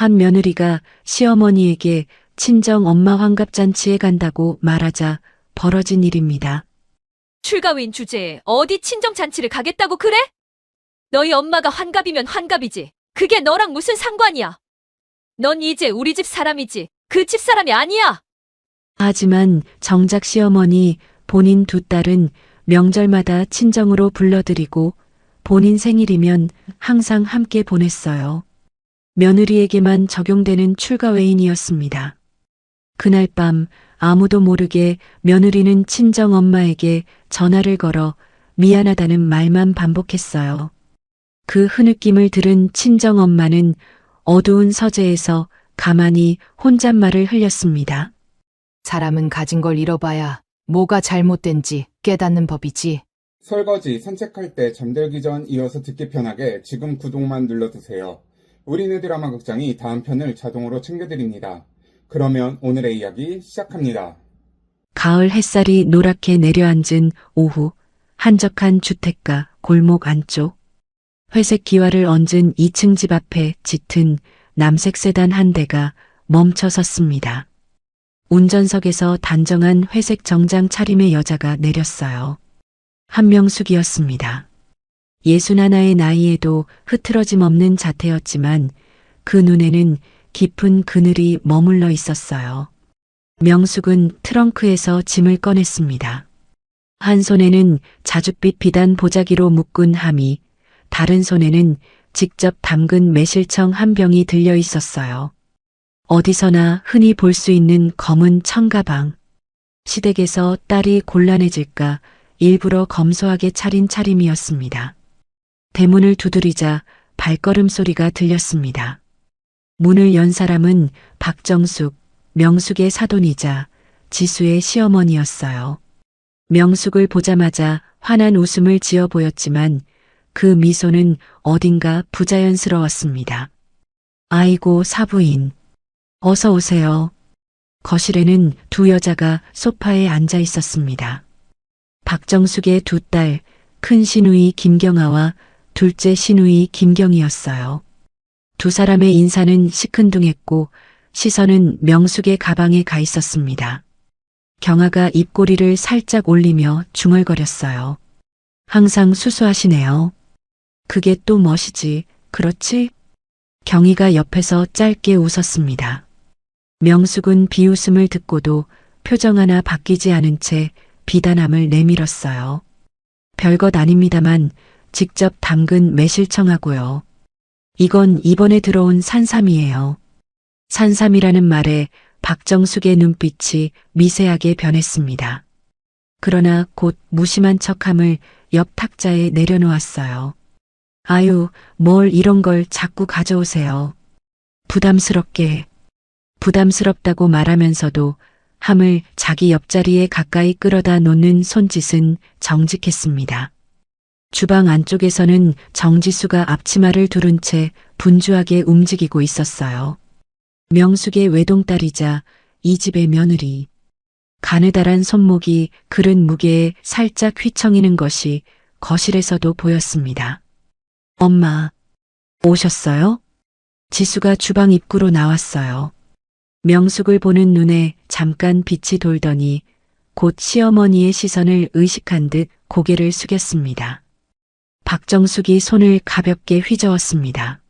한 며느리가 시어머니에게 친정 엄마 환갑잔치에 간다고 말하자 벌어진 일입니다. 출가윈 주제에 어디 친정잔치를 가겠다고 그래? 너희 엄마가 환갑이면 환갑이지. 그게 너랑 무슨 상관이야? 넌 이제 우리 집 사람이지. 그 집 사람이 아니야. 하지만 정작 시어머니 본인 두 딸은 명절마다 친정으로 불러들이고 본인 생일이면 항상 함께 보냈어요. 며느리에게만 적용되는 출가외인이었습니다. 그날 밤 아무도 모르게 며느리는 친정 엄마에게 전화를 걸어 미안하다는 말만 반복했어요. 그 흐느낌을 들은 친정 엄마는 어두운 서재에서 가만히 혼잣말을 흘렸습니다. 사람은 가진 걸 잃어봐야 뭐가 잘못된지 깨닫는 법이지. 설거지, 산책할 때 잠들기 전 이어서 듣기 편하게 지금 구독만 눌러두세요. 우리네 드라마 극장이 다음 편을 자동으로 챙겨드립니다. 그러면 오늘의 이야기 시작합니다. 가을 햇살이 노랗게 내려앉은 오후, 한적한 주택가 골목 안쪽, 회색 기와를 얹은 2층 집 앞에 짙은 남색 세단 한 대가 멈춰 섰습니다. 운전석에서 단정한 회색 정장 차림의 여자가 내렸어요. 한명숙이었습니다. 61의 나이에도 흐트러짐 없는 자태였지만 그 눈에는 깊은 그늘이 머물러 있었어요. 명숙은 트렁크에서 짐을 꺼냈습니다. 한 손에는 자줏빛 비단 보자기로 묶은 함이, 다른 손에는 직접 담근 매실청 한 병이 들려 있었어요. 어디서나 흔히 볼 수 있는 검은 청가방. 시댁에서 딸이 곤란해질까 일부러 검소하게 차린 차림이었습니다. 대문을 두드리자 발걸음 소리가 들렸습니다. 문을 연 사람은 박정숙, 명숙의 사돈이자 지수의 시어머니였어요. 명숙을 보자마자 환한 웃음을 지어 보였지만 그 미소는 어딘가 부자연스러웠습니다. 아이고 사부인, 어서 오세요. 거실에는 두 여자가 소파에 앉아 있었습니다. 박정숙의 두 딸, 큰 시누이 김경아와 둘째 시누이 김경이었어요. 두 사람의 인사는 시큰둥했고 시선은 명숙의 가방에 가 있었습니다. 경아가 입꼬리를 살짝 올리며 중얼거렸어요. 항상 수수하시네요. 그게 또 멋이지, 그렇지? 경희가 옆에서 짧게 웃었습니다. 명숙은 비웃음을 듣고도 표정 하나 바뀌지 않은 채 비단함을 내밀었어요. 별것 아닙니다만 직접 담근 매실청하고요. 이건 이번에 들어온 산삼이에요. 산삼이라는 말에 박정숙의 눈빛이 미세하게 변했습니다. 그러나 곧 무심한 척함을 옆 탁자에 내려놓았어요. 아유, 뭘 이런 걸 자꾸 가져오세요. 부담스럽다고 말하면서도 함을 자기 옆자리에 가까이 끌어다 놓는 손짓은 정직했습니다. 주방 안쪽에서는 정지수가 앞치마를 두른 채 분주하게 움직이고 있었어요. 명숙의 외동딸이자 이 집의 며느리. 가느다란 손목이 그릇 무게에 살짝 휘청이는 것이 거실에서도 보였습니다. 엄마, 오셨어요? 지수가 주방 입구로 나왔어요. 명숙을 보는 눈에 잠깐 빛이 돌더니 곧 시어머니의 시선을 의식한 듯 고개를 숙였습니다. 박정숙이 손을 가볍게 휘저었습니다.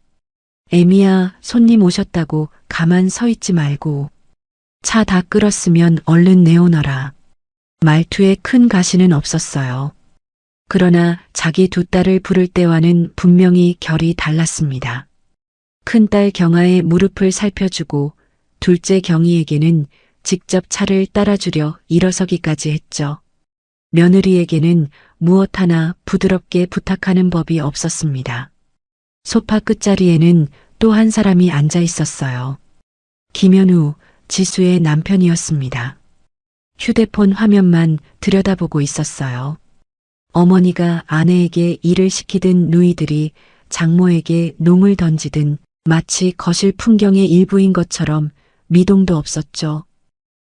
애미야, 손님 오셨다고 가만 서 있지 말고. 차 다 끓었으면 얼른 내오너라. 말투에 큰 가시는 없었어요. 그러나 자기 두 딸을 부를 때와는 분명히 결이 달랐습니다. 큰딸 경아의 무릎을 살펴주고 둘째 경희에게는 직접 차를 따라주려 일어서기까지 했죠. 며느리에게는 무엇 하나 부드럽게 부탁하는 법이 없었습니다. 소파 끝자리에는 또 한 사람이 앉아 있었어요. 김현우, 지수의 남편이었습니다. 휴대폰 화면만 들여다보고 있었어요. 어머니가 아내에게 일을 시키든 누이들이 장모에게 농을 던지든 마치 거실 풍경의 일부인 것처럼 미동도 없었죠.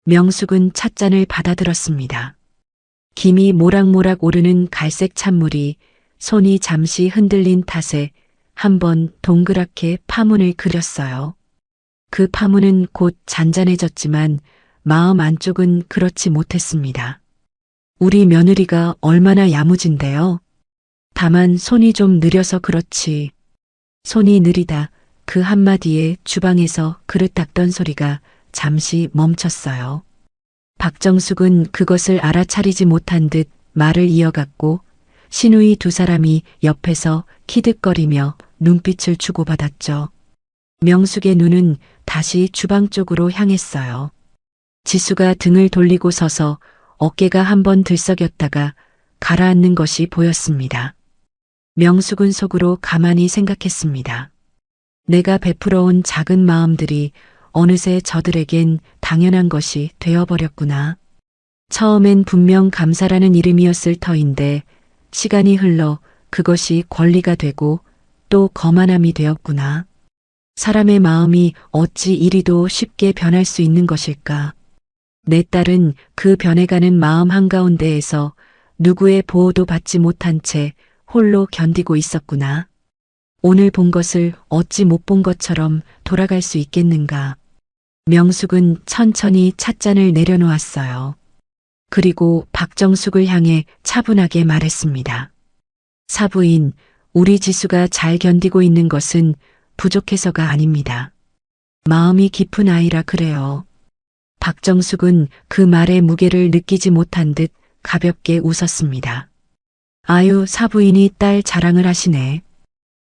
명숙은 찻잔을 받아들었습니다. 김이 모락모락 오르는 갈색 찬물이 손이 잠시 흔들린 탓에 한번 동그랗게 파문을 그렸어요. 그 파문은 곧 잔잔해졌지만 마음 안쪽은 그렇지 못했습니다. 우리 며느리가 얼마나 야무진데요. 다만 손이 좀 느려서 그렇지. 손이 느리다. 그 한마디에 주방에서 그릇 닦던 소리가 잠시 멈췄어요. 박정숙은 그것을 알아차리지 못한 듯 말을 이어갔고 시누이 두 사람이 옆에서 키득거리며 눈빛을 주고받았죠. 명숙의 눈은 다시 주방 쪽으로 향했어요. 지수가 등을 돌리고 서서 어깨가 한번 들썩였다가 가라앉는 것이 보였습니다. 명숙은 속으로 가만히 생각했습니다. 내가 베풀어 온 작은 마음들이 어느새 저들에겐 당연한 것이 되어버렸구나. 처음엔 분명 감사라는 이름이었을 터인데 시간이 흘러 그것이 권리가 되고 또 거만함이 되었구나. 사람의 마음이 어찌 이리도 쉽게 변할 수 있는 것일까? 내 딸은 그 변해가는 마음 한가운데에서 누구의 보호도 받지 못한 채 홀로 견디고 있었구나. 오늘 본 것을 어찌 못 본 것처럼 돌아갈 수 있겠는가. 명숙은 천천히 찻잔을 내려놓았어요. 그리고 박정숙을 향해 차분하게 말했습니다. 사부인, 우리 지수가 잘 견디고 있는 것은 부족해서가 아닙니다. 마음이 깊은 아이라 그래요. 박정숙은 그 말의 무게를 느끼지 못한 듯 가볍게 웃었습니다. 아유, 사부인이 딸 자랑을 하시네.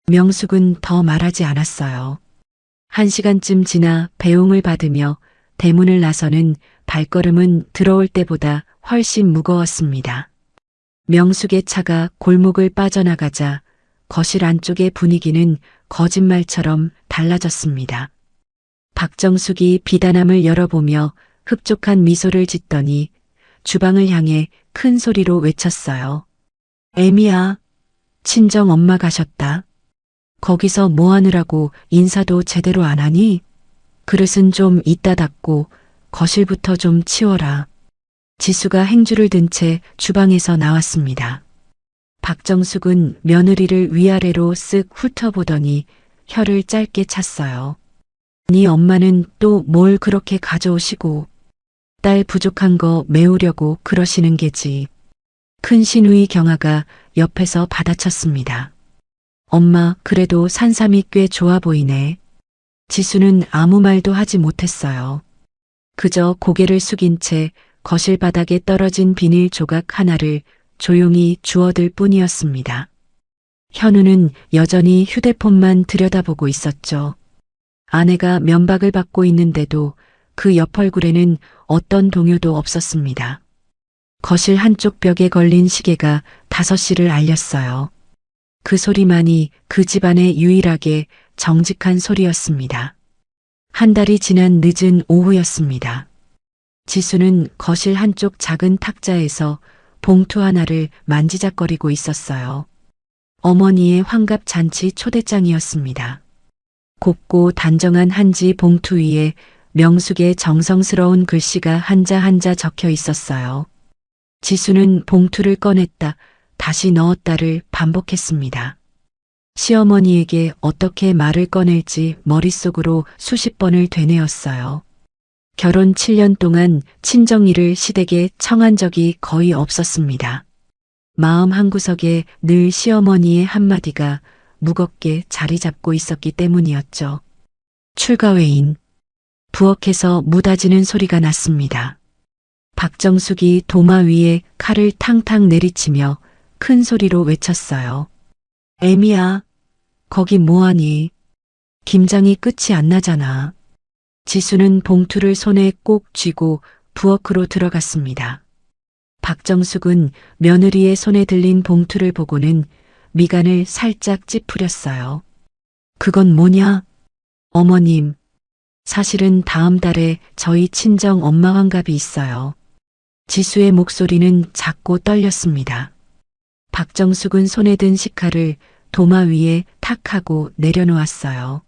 명숙은 더 말하지 않았어요. 1시간쯤 지나 배웅을 받으며 대문을 나서는 발걸음은 들어올 때보다 훨씬 무거웠습니다. 명숙의 차가 골목을 빠져나가자 거실 안쪽의 분위기는 거짓말처럼 달라졌습니다. 박정숙이 비단함을 열어보며 흡족한 미소를 짓더니 주방을 향해 큰 소리로 외쳤어요. 애미야, 친정 엄마 가셨다. 거기서 뭐 하느라고 인사도 제대로 안 하니? 그릇은 좀 이따 닦고 거실부터 좀 치워라. 지수가 행주를 든 채 주방에서 나왔습니다. 박정숙은 며느리를 위아래로 쓱 훑어보더니 혀를 짧게 찼어요. 네 엄마는 또 뭘 그렇게 가져오시고 딸 부족한 거 메우려고 그러시는 게지. 큰 시누이 경아가 옆에서 받아쳤습니다. 엄마, 그래도 산삼이 꽤 좋아 보이네. 지수는 아무 말도 하지 못했어요. 그저 고개를 숙인 채 거실 바닥에 떨어진 비닐 조각 하나를 조용히 주워들 뿐이었습니다. 현우는 여전히 휴대폰만 들여다보고 있었죠. 아내가 면박을 받고 있는데도 그 옆 얼굴에는 어떤 동요도 없었습니다. 거실 한쪽 벽에 걸린 시계가 5시를 알렸어요. 그 소리만이 그 집안의 유일하게 정직한 소리였습니다. 한 달이 지난 늦은 오후였습니다. 지수는 거실 한쪽 작은 탁자에서 봉투 하나를 만지작거리고 있었어요. 어머니의 환갑 잔치 초대장이었습니다. 곱고 단정한 한지 봉투 위에 명숙의 정성스러운 글씨가 한자 한자 적혀 있었어요. 지수는 봉투를 꺼냈다, 다시 넣었다를 반복했습니다. 시어머니에게 어떻게 말을 꺼낼지 머릿속으로 수십 번을 되뇌었어요. 결혼 7년 동안 친정일을 시댁에 청한 적이 거의 없었습니다. 마음 한구석에 늘 시어머니의 한마디가 무겁게 자리 잡고 있었기 때문이었죠. 출가회인. 부엌에서 무다지는 소리가 났습니다. 박정숙이 도마 위에 칼을 탕탕 내리치며 큰 소리로 외쳤어요. 애미야, 거기 뭐하니? 김장이 끝이 안 나잖아. 지수는 봉투를 손에 꼭 쥐고 부엌으로 들어갔습니다. 박정숙은 며느리의 손에 들린 봉투를 보고는 미간을 살짝 찌푸렸어요. 그건 뭐냐? 어머님, 사실은 다음 달에 저희 친정 엄마 환갑이 있어요. 지수의 목소리는 작고 떨렸습니다. 박정숙은 손에 든 식칼을 도마 위에 탁 하고 내려놓았어요.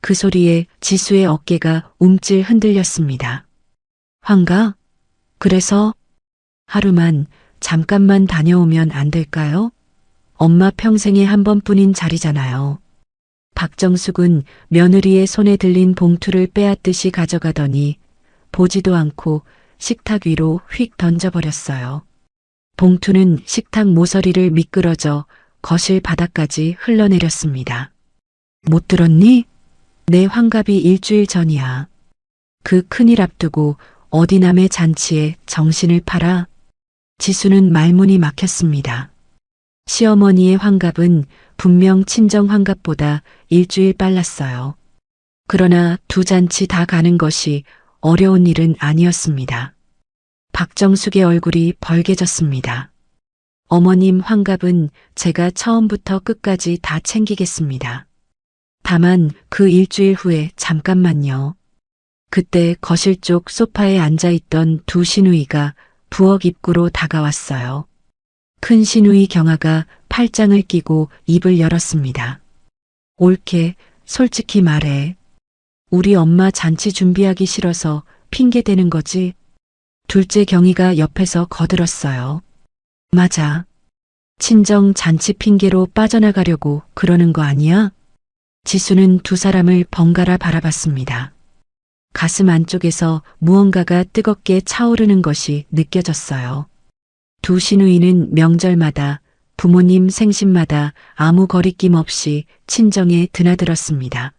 그 소리에 지수의 어깨가 움찔 흔들렸습니다. 환가? 그래서 하루만 잠깐만 다녀오면 안 될까요? 엄마 평생에 한 번뿐인 자리잖아요. 박정숙은 며느리의 손에 들린 봉투를 빼앗듯이 가져가더니 보지도 않고 식탁 위로 휙 던져버렸어요. 봉투는 식탁 모서리를 미끄러져 거실 바닥까지 흘러내렸습니다. 못 들었니? 내 환갑이 일주일 전이야. 그 큰일 앞두고 어디 남의 잔치에 정신을 팔아? 지수는 말문이 막혔습니다. 시어머니의 환갑은 분명 친정 환갑보다 일주일 빨랐어요. 그러나 두 잔치 다 가는 것이 어려운 일은 아니었습니다. 박정숙의 얼굴이 벌개졌습니다. 어머님 환갑은 제가 처음부터 끝까지 다 챙기겠습니다. 다만 그 일주일 후에 잠깐만요. 그때 거실 쪽 소파에 앉아있던 두 시누이가 부엌 입구로 다가왔어요. 큰 시누이 경아가 팔짱을 끼고 입을 열었습니다. 옳게 솔직히 말해. 우리 엄마 잔치 준비하기 싫어서 핑계대는 거지? 둘째 경이가 옆에서 거들었어요. 맞아. 친정 잔치 핑계로 빠져나가려고 그러는 거 아니야? 지수는 두 사람을 번갈아 바라봤습니다. 가슴 안쪽에서 무언가가 뜨겁게 차오르는 것이 느껴졌어요. 두 시누이는 명절마다 부모님 생신마다 아무 거리낌 없이 친정에 드나들었습니다.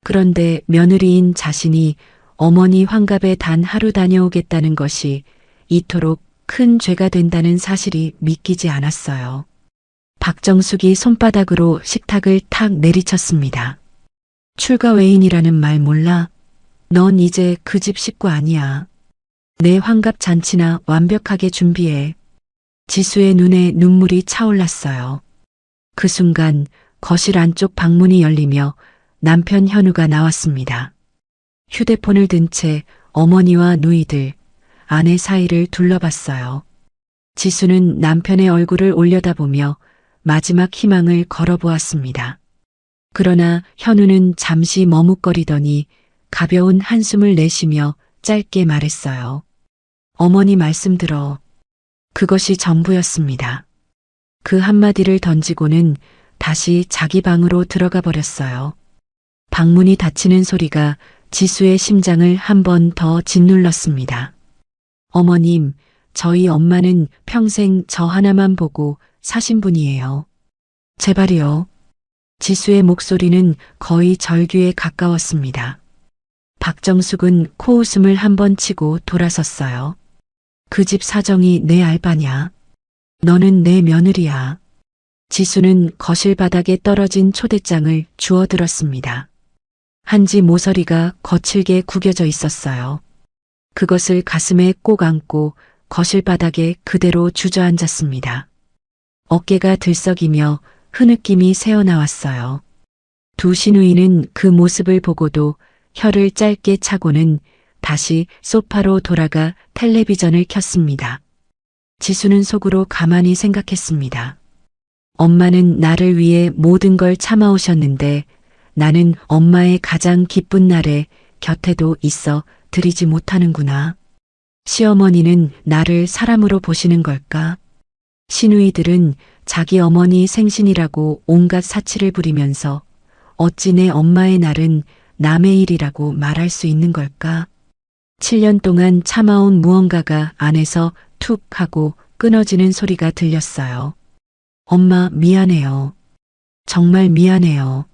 그런데 며느리인 자신이 어머니 환갑에 단 하루 다녀오겠다는 것이 이토록 큰 죄가 된다는 사실이 믿기지 않았어요. 박정숙이 손바닥으로 식탁을 탁 내리쳤습니다. 출가 외인이라는 말 몰라? 넌 이제 그 집 식구 아니야. 내 환갑 잔치나 완벽하게 준비해. 지수의 눈에 눈물이 차올랐어요. 그 순간 거실 안쪽 방문이 열리며 남편 현우가 나왔습니다. 휴대폰을 든 채 어머니와 누이들, 아내 사이를 둘러봤어요. 지수는 남편의 얼굴을 올려다보며 마지막 희망을 걸어보았습니다. 그러나 현우는 잠시 머뭇거리더니 가벼운 한숨을 내쉬며 짧게 말했어요. 어머니 말씀 들어. 그것이 전부였습니다. 그 한마디를 던지고는 다시 자기 방으로 들어가 버렸어요. 방문이 닫히는 소리가 지수의 심장을 한 번 더 짓눌렀습니다. 어머님, 저희 엄마는 평생 저 하나만 보고 사신 분이에요. 제발이요. 지수의 목소리는 거의 절규에 가까웠습니다. 박정숙은 코웃음을 한 번 치고 돌아섰어요. 그 집 사정이 내 알바냐? 너는 내 며느리야. 지수는 거실 바닥에 떨어진 초대장을 주워들었습니다. 한지 모서리가 거칠게 구겨져 있었어요. 그것을 가슴에 꼭 안고 거실 바닥에 그대로 주저앉았습니다. 어깨가 들썩이며 흐느낌이 새어나왔어요. 두 시누이는 그 모습을 보고도 혀를 짧게 차고는 다시 소파로 돌아가 텔레비전을 켰습니다. 지수는 속으로 가만히 생각했습니다. 엄마는 나를 위해 모든 걸 참아오셨는데 나는 엄마의 가장 기쁜 날에 곁에도 있어 드리지 못하는구나. 시어머니는 나를 사람으로 보시는 걸까? 시누이들은 자기 어머니 생신이라고 온갖 사치를 부리면서 어찌 내 엄마의 날은 남의 일이라고 말할 수 있는 걸까? 7년 동안 참아온 무언가가 안에서 툭 하고 끊어지는 소리가 들렸어요. 엄마 미안해요. 정말 미안해요.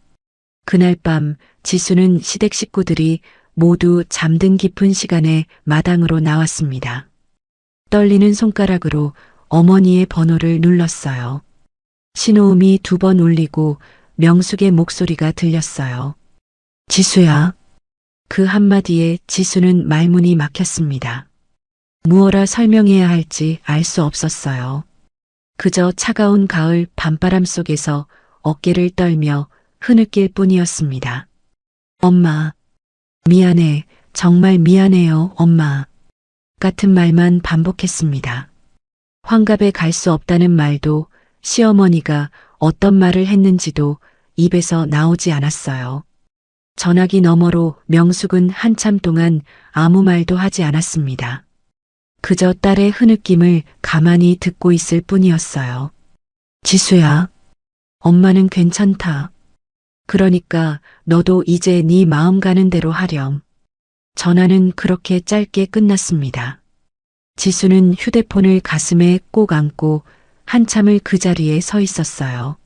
그날 밤 지수는 시댁 식구들이 모두 잠든 깊은 시간에 마당으로 나왔습니다. 떨리는 손가락으로 어머니의 번호를 눌렀어요. 신호음이 2번 울리고 명숙의 목소리가 들렸어요. 지수야. 그 한마디에 지수는 말문이 막혔습니다. 무엇라 설명해야 할지 알 수 없었어요. 그저 차가운 가을 밤바람 속에서 어깨를 떨며 흐느낄 뿐이었습니다. 엄마, 미안해, 정말 미안해요, 엄마. 같은 말만 반복했습니다. 환갑에 갈 수 없다는 말도 시어머니가 어떤 말을 했는지도 입에서 나오지 않았어요. 전화기 너머로 명숙은 한참 동안 아무 말도 하지 않았습니다. 그저 딸의 흐느낌을 가만히 듣고 있을 뿐이었어요. 지수야, 엄마는 괜찮다. 그러니까 너도 이제 네 마음 가는 대로 하렴. 전화는 그렇게 짧게 끝났습니다. 지수는 휴대폰을 가슴에 꼭 안고 한참을 그 자리에 서 있었어요.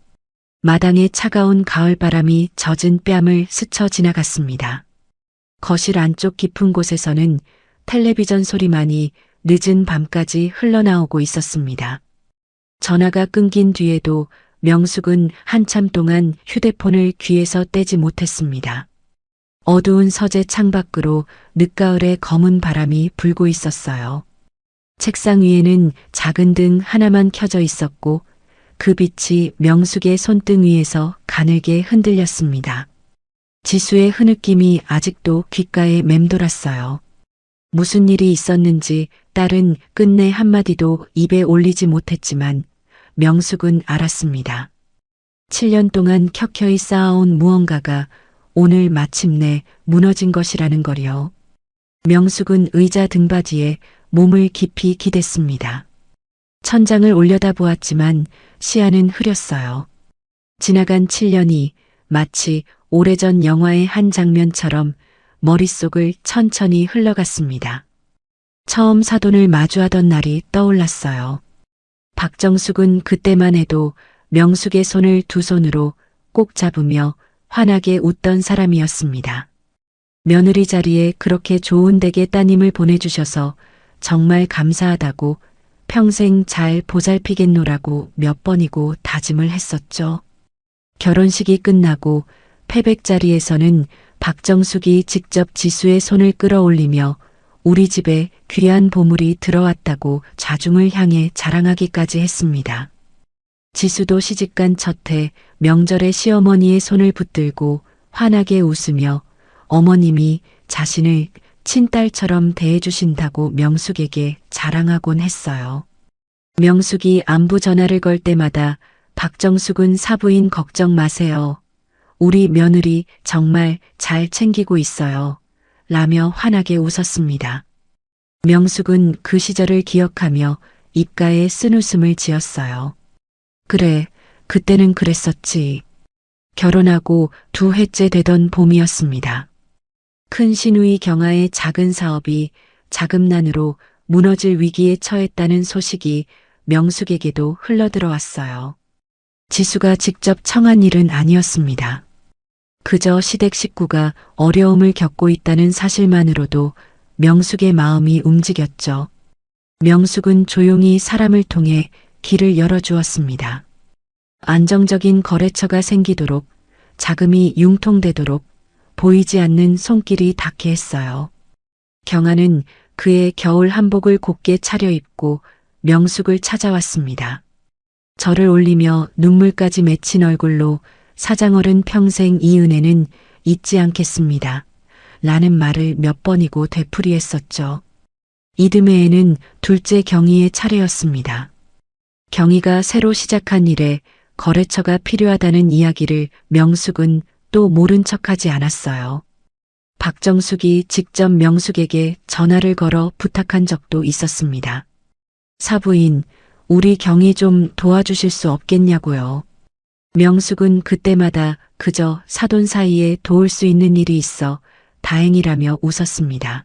마당에 차가운 가을바람이 젖은 뺨을 스쳐 지나갔습니다. 거실 안쪽 깊은 곳에서는 텔레비전 소리만이 늦은 밤까지 흘러나오고 있었습니다. 전화가 끊긴 뒤에도 명숙은 한참 동안 휴대폰을 귀에서 떼지 못했습니다. 어두운 서재 창밖으로 늦가을의 검은 바람이 불고 있었어요. 책상 위에는 작은 등 하나만 켜져 있었고 그 빛이 명숙의 손등 위에서 가늘게 흔들렸습니다. 지수의 흐느낌이 아직도 귓가에 맴돌았어요. 무슨 일이 있었는지 딸은 끝내 한마디도 입에 올리지 못했지만 명숙은 알았습니다. 7년 동안 켜켜이 쌓아온 무언가가 오늘 마침내 무너진 것이라는 거요. 명숙은 의자 등받이에 몸을 깊이 기댔습니다. 천장을 올려다보았지만 시야는 흐렸어요. 지나간 7년이 마치 오래전 영화의 한 장면처럼 머릿속을 천천히 흘러갔습니다. 처음 사돈을 마주하던 날이 떠올랐어요. 박정숙은 그때만 해도 명숙의 손을 두 손으로 꼭 잡으며 환하게 웃던 사람이었습니다. 며느리 자리에 그렇게 좋은 댁에 따님을 보내주셔서 정말 감사하다고 평생 잘 보살피겠노라고 몇 번이고 다짐을 했었죠. 결혼식이 끝나고 패백 자리에서는 박정숙이 직접 지수의 손을 끌어올리며 우리 집에 귀한 보물이 들어왔다고 자중을 향해 자랑하기까지 했습니다. 지수도 시집간 첫해 명절에 시어머니의 손을 붙들고 환하게 웃으며 어머님이 자신을 친딸처럼 대해주신다고 명숙에게 자랑하곤 했어요. 명숙이 안부 전화를 걸 때마다 박정숙은 사부인 걱정 마세요. 우리 며느리 정말 잘 챙기고 있어요. 라며 환하게 웃었습니다. 명숙은 그 시절을 기억하며 입가에 쓴웃음을 지었어요. 그래, 그때는 그랬었지. 결혼하고 2해째 되던 봄이었습니다. 큰 시누이 경아의 작은 사업이 자금난으로 무너질 위기에 처했다는 소식이 명숙에게도 흘러들어왔어요. 지수가 직접 청한 일은 아니었습니다. 그저 시댁 식구가 어려움을 겪고 있다는 사실만으로도 명숙의 마음이 움직였죠. 명숙은 조용히 사람을 통해 길을 열어주었습니다. 안정적인 거래처가 생기도록, 자금이 융통되도록 보이지 않는 손길이 닿게 했어요. 경아는 그의 겨울 한복을 곱게 차려입고 명숙을 찾아왔습니다. 절을 올리며 눈물까지 맺힌 얼굴로 사장어른 평생 이 은혜는 잊지 않겠습니다. 라는 말을 몇 번이고 되풀이했었죠. 이듬해에는 둘째 경희의 차례였습니다. 경희가 새로 시작한 일에 거래처가 필요하다는 이야기를 명숙은 또 모른 척하지 않았어요. 박정숙이 직접 명숙에게 전화를 걸어 부탁한 적도 있었습니다. 사부인, 우리 경희 좀 도와주실 수 없겠냐고요. 명숙은 그때마다 그저 사돈 사이에 도울 수 있는 일이 있어 다행이라며 웃었습니다.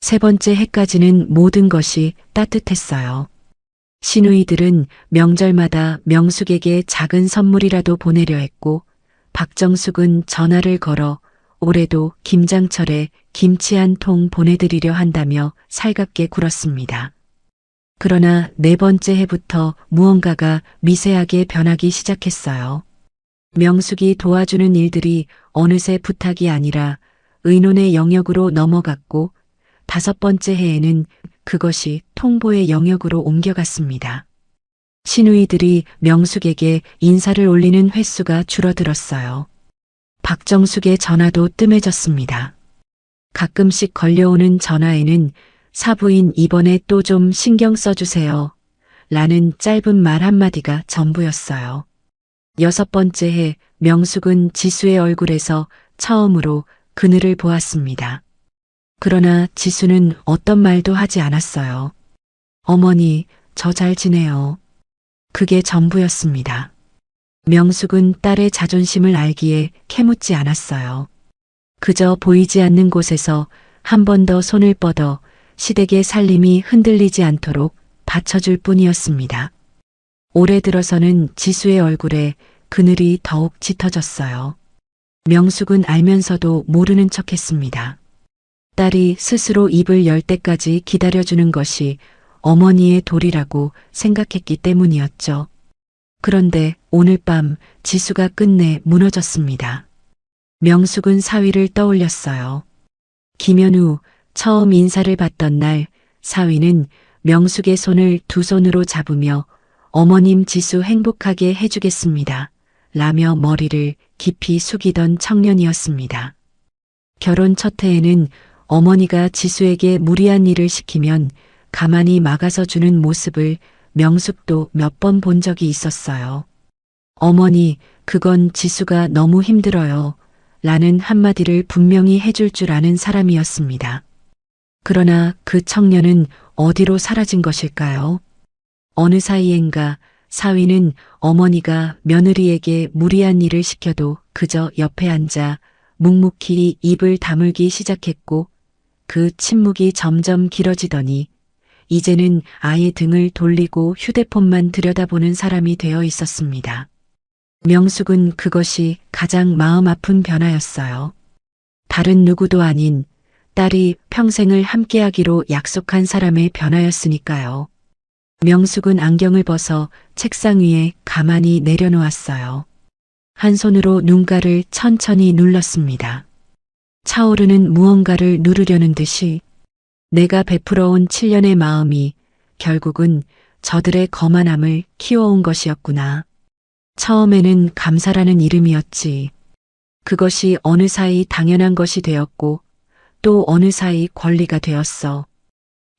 3번째 해까지는 모든 것이 따뜻했어요. 시누이들은 명절마다 명숙에게 작은 선물이라도 보내려 했고 박정숙은 전화를 걸어 올해도 김장철에 김치 한 통 보내드리려 한다며 살갑게 굴었습니다. 그러나 4번째 해부터 무언가가 미세하게 변하기 시작했어요. 명숙이 도와주는 일들이 어느새 부탁이 아니라 의논의 영역으로 넘어갔고 5번째 해에는 그것이 통보의 영역으로 옮겨갔습니다. 시누이들이 명숙에게 인사를 올리는 횟수가 줄어들었어요. 박정숙의 전화도 뜸해졌습니다. 가끔씩 걸려오는 전화에는 사부인 이번에 또 좀 신경 써주세요. 라는 짧은 말 한마디가 전부였어요. 6번째 해 명숙은 지수의 얼굴에서 처음으로 그늘을 보았습니다. 그러나 지수는 어떤 말도 하지 않았어요. 어머니, 저 잘 지내요. 그게 전부였습니다. 명숙은 딸의 자존심을 알기에 캐묻지 않았어요. 그저 보이지 않는 곳에서 한 번 더 손을 뻗어 시댁의 살림이 흔들리지 않도록 받쳐줄 뿐이었습니다. 올해 들어서는 지수의 얼굴에 그늘이 더욱 짙어졌어요. 명숙은 알면서도 모르는 척했습니다. 딸이 스스로 입을 열 때까지 기다려주는 것이 어머니의 도리라고 생각했기 때문이었죠. 그런데 오늘 밤 지수가 끝내 무너졌습니다. 명숙은 사위를 떠올렸어요. 기면 후 처음 인사를 받던 날 사위는 명숙의 손을 두 손으로 잡으며 어머님 지수 행복하게 해주겠습니다. 라며 머리를 깊이 숙이던 청년이었습니다. 결혼 첫 해에는 어머니가 지수에게 무리한 일을 시키면 가만히 막아서 주는 모습을 명숙도 몇 번 본 적이 있었어요. 어머니, 그건 지수가 너무 힘들어요. 라는 한마디를 분명히 해줄 줄 아는 사람이었습니다. 그러나 그 청년은 어디로 사라진 것일까요? 어느 사이엔가 사위는 어머니가 며느리에게 무리한 일을 시켜도 그저 옆에 앉아 묵묵히 입을 다물기 시작했고 그 침묵이 점점 길어지더니 이제는 아예 등을 돌리고 휴대폰만 들여다보는 사람이 되어 있었습니다. 명숙은 그것이 가장 마음 아픈 변화였어요. 다른 누구도 아닌 딸이 평생을 함께하기로 약속한 사람의 변화였으니까요. 명숙은 안경을 벗어 책상 위에 가만히 내려놓았어요. 한 손으로 눈가를 천천히 눌렀습니다. 차오르는 무언가를 누르려는 듯이 내가 베풀어온 7년의 마음이 결국은 저들의 거만함을 키워온 것이었구나. 처음에는 감사라는 이름이었지. 그것이 어느 사이 당연한 것이 되었고 또 어느 사이 권리가 되었어.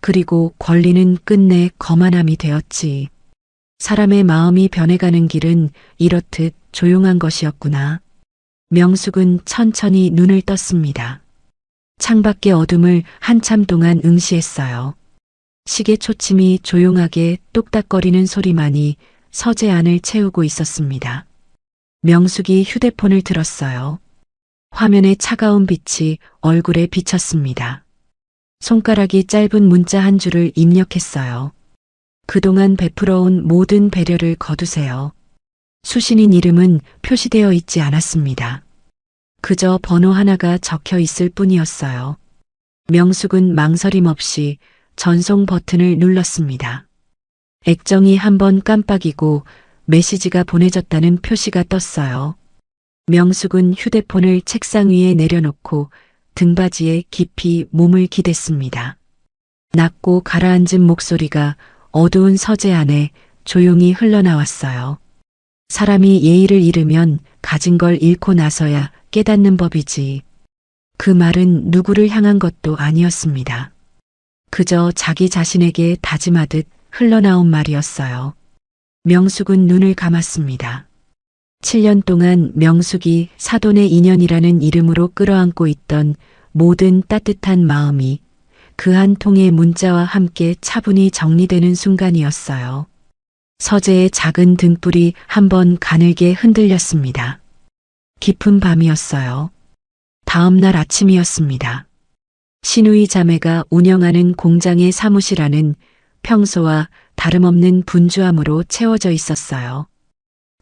그리고 권리는 끝내 거만함이 되었지. 사람의 마음이 변해가는 길은 이렇듯 조용한 것이었구나. 명숙은 천천히 눈을 떴습니다. 창밖의 어둠을 한참 동안 응시했어요. 시계 초침이 조용하게 똑딱거리는 소리만이 서재 안을 채우고 있었습니다. 명숙이 휴대폰을 들었어요. 화면에 차가운 빛이 얼굴에 비쳤습니다. 손가락이 짧은 문자 한 줄을 입력했어요. 그동안 베풀어온 모든 배려를 거두세요. 수신인 이름은 표시되어 있지 않았습니다. 그저 번호 하나가 적혀 있을 뿐이었어요. 명숙은 망설임 없이 전송 버튼을 눌렀습니다. 액정이 한번 깜빡이고 메시지가 보내졌다는 표시가 떴어요. 명숙은 휴대폰을 책상 위에 내려놓고 등받이에 깊이 몸을 기댔습니다. 낮고 가라앉은 목소리가 어두운 서재 안에 조용히 흘러나왔어요. 사람이 예의를 잃으면 가진 걸 잃고 나서야 깨닫는 법이지. 그 말은 누구를 향한 것도 아니었습니다. 그저 자기 자신에게 다짐하듯 흘러나온 말이었어요. 명숙은 눈을 감았습니다. 7년 동안 명숙이 사돈의 인연이라는 이름으로 끌어안고 있던 모든 따뜻한 마음이 그 한 통의 문자와 함께 차분히 정리되는 순간이었어요. 서재의 작은 등불이 한번 가늘게 흔들렸습니다. 깊은 밤이었어요. 다음 날 아침이었습니다. 신우이 자매가 운영하는 공장의 사무실 안은 평소와 다름없는 분주함으로 채워져 있었어요.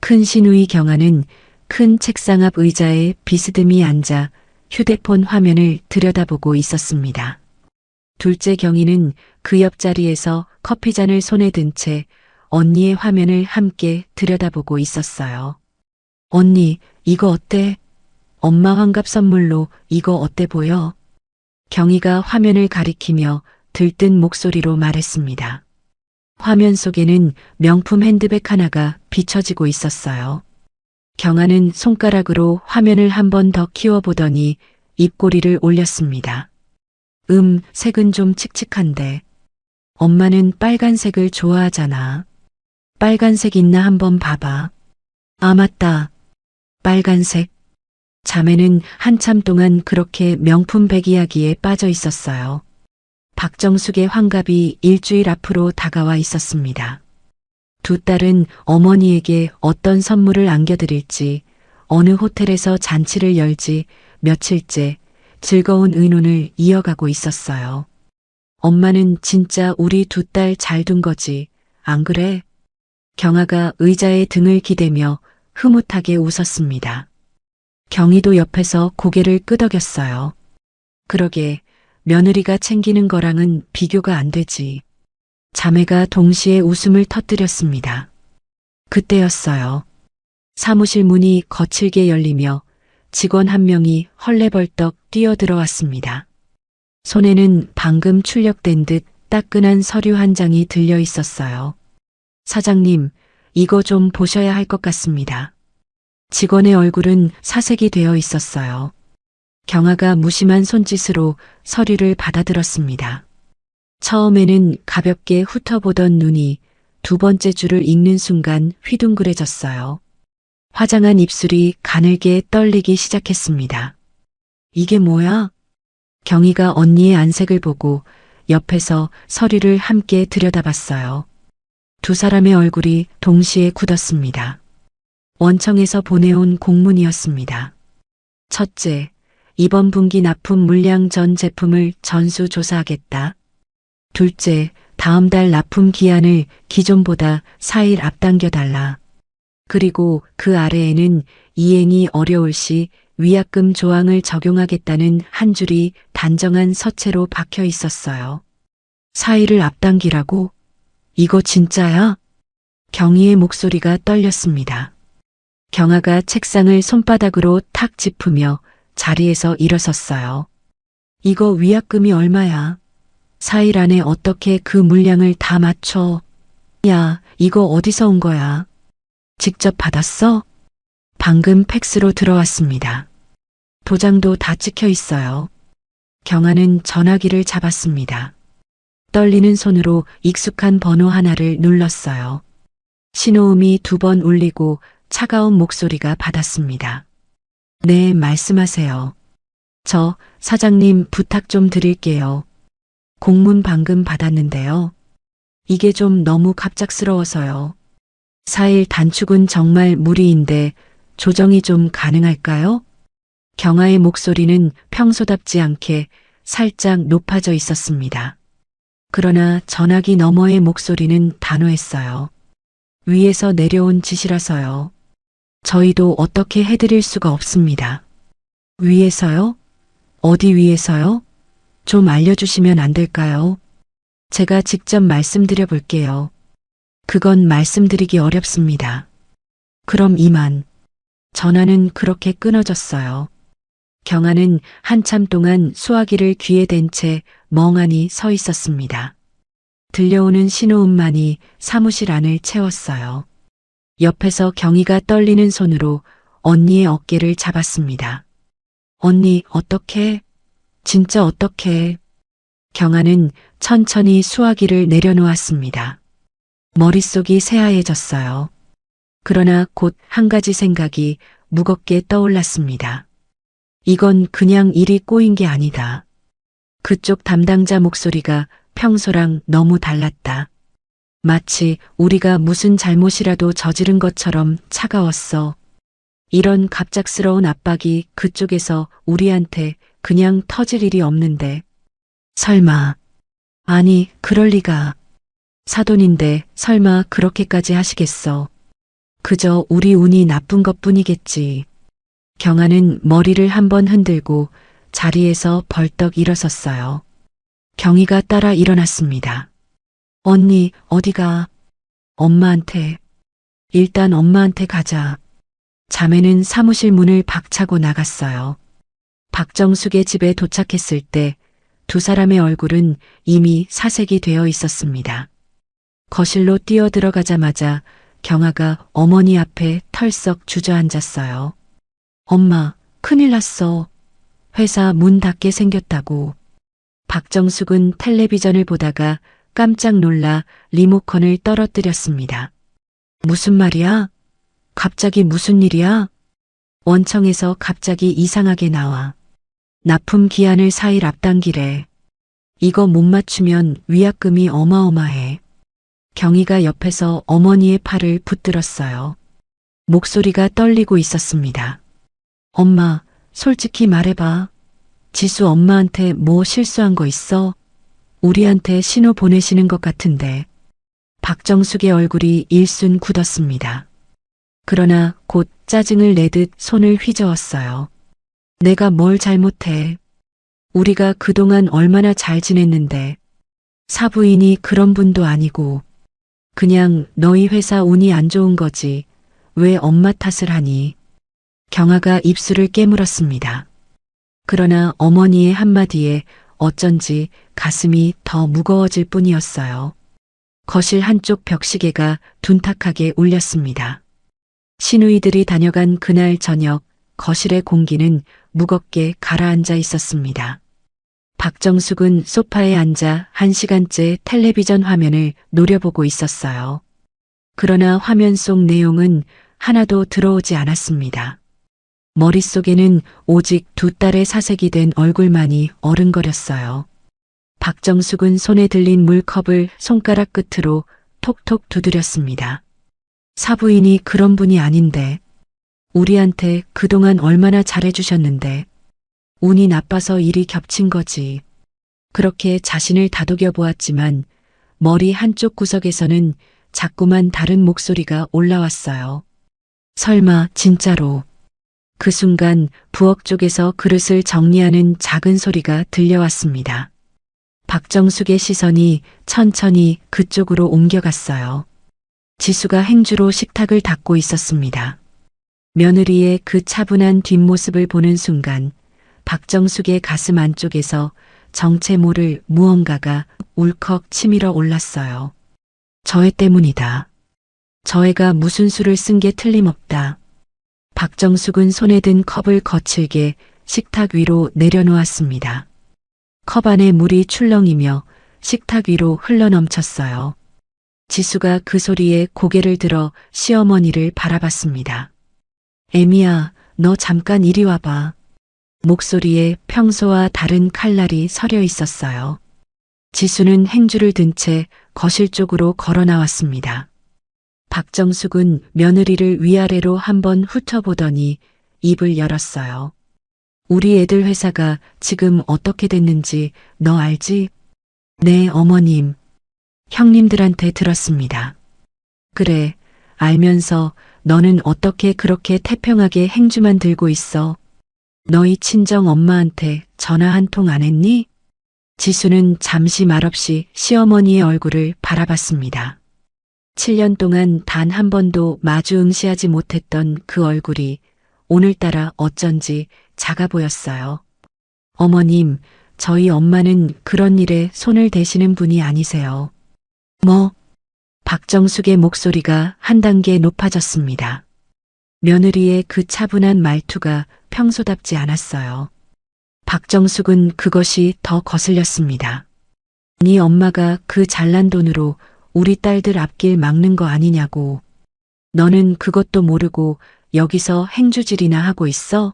큰 시누이 경아는 큰 책상 앞 의자에 비스듬히 앉아 휴대폰 화면을 들여다보고 있었습니다. 둘째 경이는 그 옆자리에서 커피잔을 손에 든 채 언니의 화면을 함께 들여다보고 있었어요. 언니, 이거 어때? 엄마 환갑 선물로 이거 어때 보여? 경이가 화면을 가리키며 들뜬 목소리로 말했습니다. 화면 속에는 명품 핸드백 하나가 비춰지고 있었어요. 경아는 손가락으로 화면을 한 번 더 키워보더니 입꼬리를 올렸습니다. 색은 좀 칙칙한데. 엄마는 빨간색을 좋아하잖아. 빨간색 있나 한번 봐봐. 아, 맞다. 빨간색. 자매는 한참 동안 그렇게 명품백 이야기에 빠져 있었어요. 박정숙의 환갑이 일주일 앞으로 다가와 있었습니다. 두 딸은 어머니에게 어떤 선물을 안겨드릴지, 어느 호텔에서 잔치를 열지 며칠째 즐거운 의논을 이어가고 있었어요. 엄마는 진짜 우리 두 딸 잘 둔 거지, 안 그래? 경아가 의자에 등을 기대며 흐뭇하게 웃었습니다. 경희도 옆에서 고개를 끄덕였어요. 그러게, 며느리가 챙기는 거랑은 비교가 안 되지. 자매가 동시에 웃음을 터뜨렸습니다. 그때였어요. 사무실 문이 거칠게 열리며 직원 한 명이 헐레벌떡 뛰어들어왔습니다. 손에는 방금 출력된 듯 따끈한 서류 한 장이 들려 있었어요. 사장님, 이거 좀 보셔야 할 것 같습니다. 직원의 얼굴은 사색이 되어 있었어요. 경아가 무심한 손짓으로 서류를 받아들었습니다. 처음에는 가볍게 훑어보던 눈이 두 번째 줄을 읽는 순간 휘둥그레졌어요. 화장한 입술이 가늘게 떨리기 시작했습니다. 이게 뭐야? 경희가 언니의 안색을 보고 옆에서 서류를 함께 들여다봤어요. 두 사람의 얼굴이 동시에 굳었습니다. 원청에서 보내온 공문이었습니다. 첫째, 이번 분기 납품 물량 전 제품을 전수조사하겠다. 둘째, 다음 달 납품 기한을 기존보다 4일 앞당겨달라. 그리고 그 아래에는 이행이 어려울 시 위약금 조항을 적용하겠다는 한 줄이 단정한 서체로 박혀 있었어요. 4일을 앞당기라고? 이거 진짜야? 경희의 목소리가 떨렸습니다. 경아가 책상을 손바닥으로 탁 짚으며 자리에서 일어섰어요. 이거 위약금이 얼마야? 4일 안에 어떻게 그 물량을 다 맞춰? 야, 이거 어디서 온 거야? 직접 받았어? 방금 팩스로 들어왔습니다. 도장도 다 찍혀 있어요. 경아는 전화기를 잡았습니다. 떨리는 손으로 익숙한 번호 하나를 눌렀어요. 신호음이 2번 울리고 차가운 목소리가 받았습니다. 네, 말씀하세요. 저 사장님 부탁 좀 드릴게요. 공문 방금 받았는데요. 이게 좀 너무 갑작스러워서요. 4일 단축은 정말 무리인데 조정이 좀 가능할까요? 경아의 목소리는 평소답지 않게 살짝 높아져 있었습니다. 그러나 전화기 너머의 목소리는 단호했어요. 위에서 내려온 지시라서요. 저희도 어떻게 해드릴 수가 없습니다. 위에서요? 어디 위에서요? 좀 알려주시면 안 될까요? 제가 직접 말씀드려 볼게요. 그건 말씀드리기 어렵습니다. 그럼 이만. 전화는 그렇게 끊어졌어요. 경아는 한참 동안 수화기를 귀에 댄 채 멍하니 서 있었습니다. 들려오는 신호음만이 사무실 안을 채웠어요. 옆에서 경희가 떨리는 손으로 언니의 어깨를 잡았습니다. 언니, 어떡해? 진짜 어떡해? 경아는 천천히 수화기를 내려놓았습니다. 머릿속이 새하얘졌어요. 그러나 곧 한 가지 생각이 무겁게 떠올랐습니다. 이건 그냥 일이 꼬인 게 아니다. 그쪽 담당자 목소리가 평소랑 너무 달랐다. 마치 우리가 무슨 잘못이라도 저지른 것처럼 차가웠어. 이런 갑작스러운 압박이 그쪽에서 우리한테 그냥 터질 일이 없는데. 설마. 아니, 그럴 리가. 사돈인데 설마 그렇게까지 하시겠어. 그저 우리 운이 나쁜 것뿐이겠지. 경아는 머리를 한번 흔들고 자리에서 벌떡 일어섰어요. 경희가 따라 일어났습니다. 언니, 어디가? 엄마한테. 일단 엄마한테 가자. 자매는 사무실 문을 박차고 나갔어요. 박정숙의 집에 도착했을 때 두 사람의 얼굴은 이미 사색이 되어 있었습니다. 거실로 뛰어 들어가자마자 경아가 어머니 앞에 털썩 주저앉았어요. 엄마, 큰일 났어. 회사 문 닫게 생겼다고. 박정숙은 텔레비전을 보다가 깜짝 놀라 리모컨을 떨어뜨렸습니다. 무슨 말이야? 갑자기 무슨 일이야? 원청에서 갑자기 이상하게 나와. 납품 기한을 4일 앞당기래. 이거 못 맞추면 위약금이 어마어마해. 경희가 옆에서 어머니의 팔을 붙들었어요. 목소리가 떨리고 있었습니다. 엄마, 솔직히 말해봐. 지수 엄마한테 뭐 실수한 거 있어? 우리한테 신호 보내시는 것 같은데. 박정숙의 얼굴이 일순 굳었습니다. 그러나 곧 짜증을 내듯 손을 휘저었어요. 내가 뭘 잘못해. 우리가 그동안 얼마나 잘 지냈는데. 사부인이 그런 분도 아니고. 그냥 너희 회사 운이 안 좋은 거지. 왜 엄마 탓을 하니? 경아가 입술을 깨물었습니다. 그러나 어머니의 한마디에 어쩐지 가슴이 더 무거워질 뿐이었어요. 거실 한쪽 벽시계가 둔탁하게 울렸습니다. 시누이들이 다녀간 그날 저녁 거실의 공기는 무겁게 가라앉아 있었습니다. 박정숙은 소파에 앉아 1시간째 텔레비전 화면을 노려보고 있었어요. 그러나 화면 속 내용은 하나도 들어오지 않았습니다. 머릿속에는 오직 두 딸의 사색이 된 얼굴만이 어른거렸어요. 박정숙은 손에 들린 물컵을 손가락 끝으로 톡톡 두드렸습니다. 사부인이 그런 분이 아닌데, 우리한테 그동안 얼마나 잘해주셨는데, 운이 나빠서 일이 겹친 거지. 그렇게 자신을 다독여 보았지만 머리 한쪽 구석에서는 자꾸만 다른 목소리가 올라왔어요. 설마 진짜로. 그 순간 부엌 쪽에서 그릇을 정리하는 작은 소리가 들려왔습니다. 박정숙의 시선이 천천히 그쪽으로 옮겨갔어요. 지수가 행주로 식탁을 닦고 있었습니다. 며느리의 그 차분한 뒷모습을 보는 순간 박정숙의 가슴 안쪽에서 정체 모를 무언가가 울컥 치밀어 올랐어요. 저 애 때문이다. 저 애가 무슨 수를 쓴 게 틀림없다. 박정숙은 손에 든 컵을 거칠게 식탁 위로 내려놓았습니다. 컵 안에 물이 출렁이며 식탁 위로 흘러넘쳤어요. 지수가 그 소리에 고개를 들어 시어머니를 바라봤습니다. 애미야, 너 잠깐 이리 와봐. 목소리에 평소와 다른 칼날이 서려 있었어요. 지수는 행주를 든 채 거실 쪽으로 걸어 나왔습니다. 박정숙은 며느리를 위아래로 한번 훑어보더니 입을 열었어요. 우리 애들 회사가 지금 어떻게 됐는지 너 알지? 네, 어머님. 형님들한테 들었습니다. 그래, 알면서 너는 어떻게 그렇게 태평하게 행주만 들고 있어? 너희 친정 엄마한테 전화 한 통 안 했니? 지수는 잠시 말없이 시어머니의 얼굴을 바라봤습니다. 7년 동안 단 한 번도 마주 응시하지 못했던 그 얼굴이 오늘따라 어쩐지 작아 보였어요. 어머님, 저희 엄마는 그런 일에 손을 대시는 분이 아니세요. 뭐? 박정숙의 목소리가 한 단계 높아졌습니다. 며느리의 그 차분한 말투가 평소답지 않았어요. 박정숙은 그것이 더 거슬렸습니다. 네 엄마가 그 잘난 돈으로 우리 딸들 앞길 막는 거 아니냐고. 너는 그것도 모르고 여기서 행주질이나 하고 있어?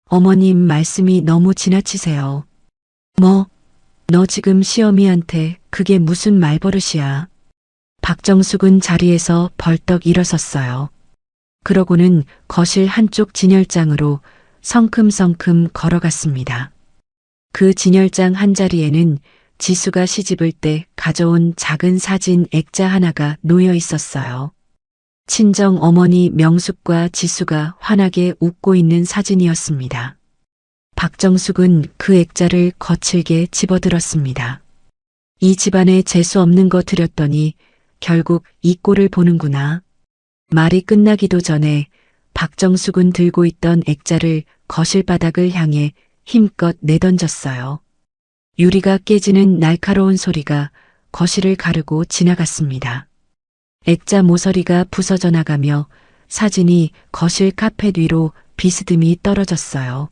어머님 말씀이 너무 지나치세요. 뭐? 너 지금 시어미한테 그게 무슨 말버릇이야. 박정숙은 자리에서 벌떡 일어섰어요. 그러고는 거실 한쪽 진열장으로 성큼성큼 걸어갔습니다. 그 진열장 한자리에는 지수가 시집을 때 가져온 작은 사진 액자 하나가 놓여 있었어요. 친정 어머니 명숙과 지수가 환하게 웃고 있는 사진이었습니다. 박정숙은 그 액자를 거칠게 집어들었습니다. 이 집안에 재수 없는 거 들였더니 결국 이 꼴을 보는구나. 말이 끝나기도 전에 박정숙은 들고 있던 액자를 거실 바닥을 향해 힘껏 내던졌어요. 유리가 깨지는 날카로운 소리가 거실을 가르고 지나갔습니다. 액자 모서리가 부서져 나가며 사진이 거실 카펫 위로 비스듬히 떨어졌어요.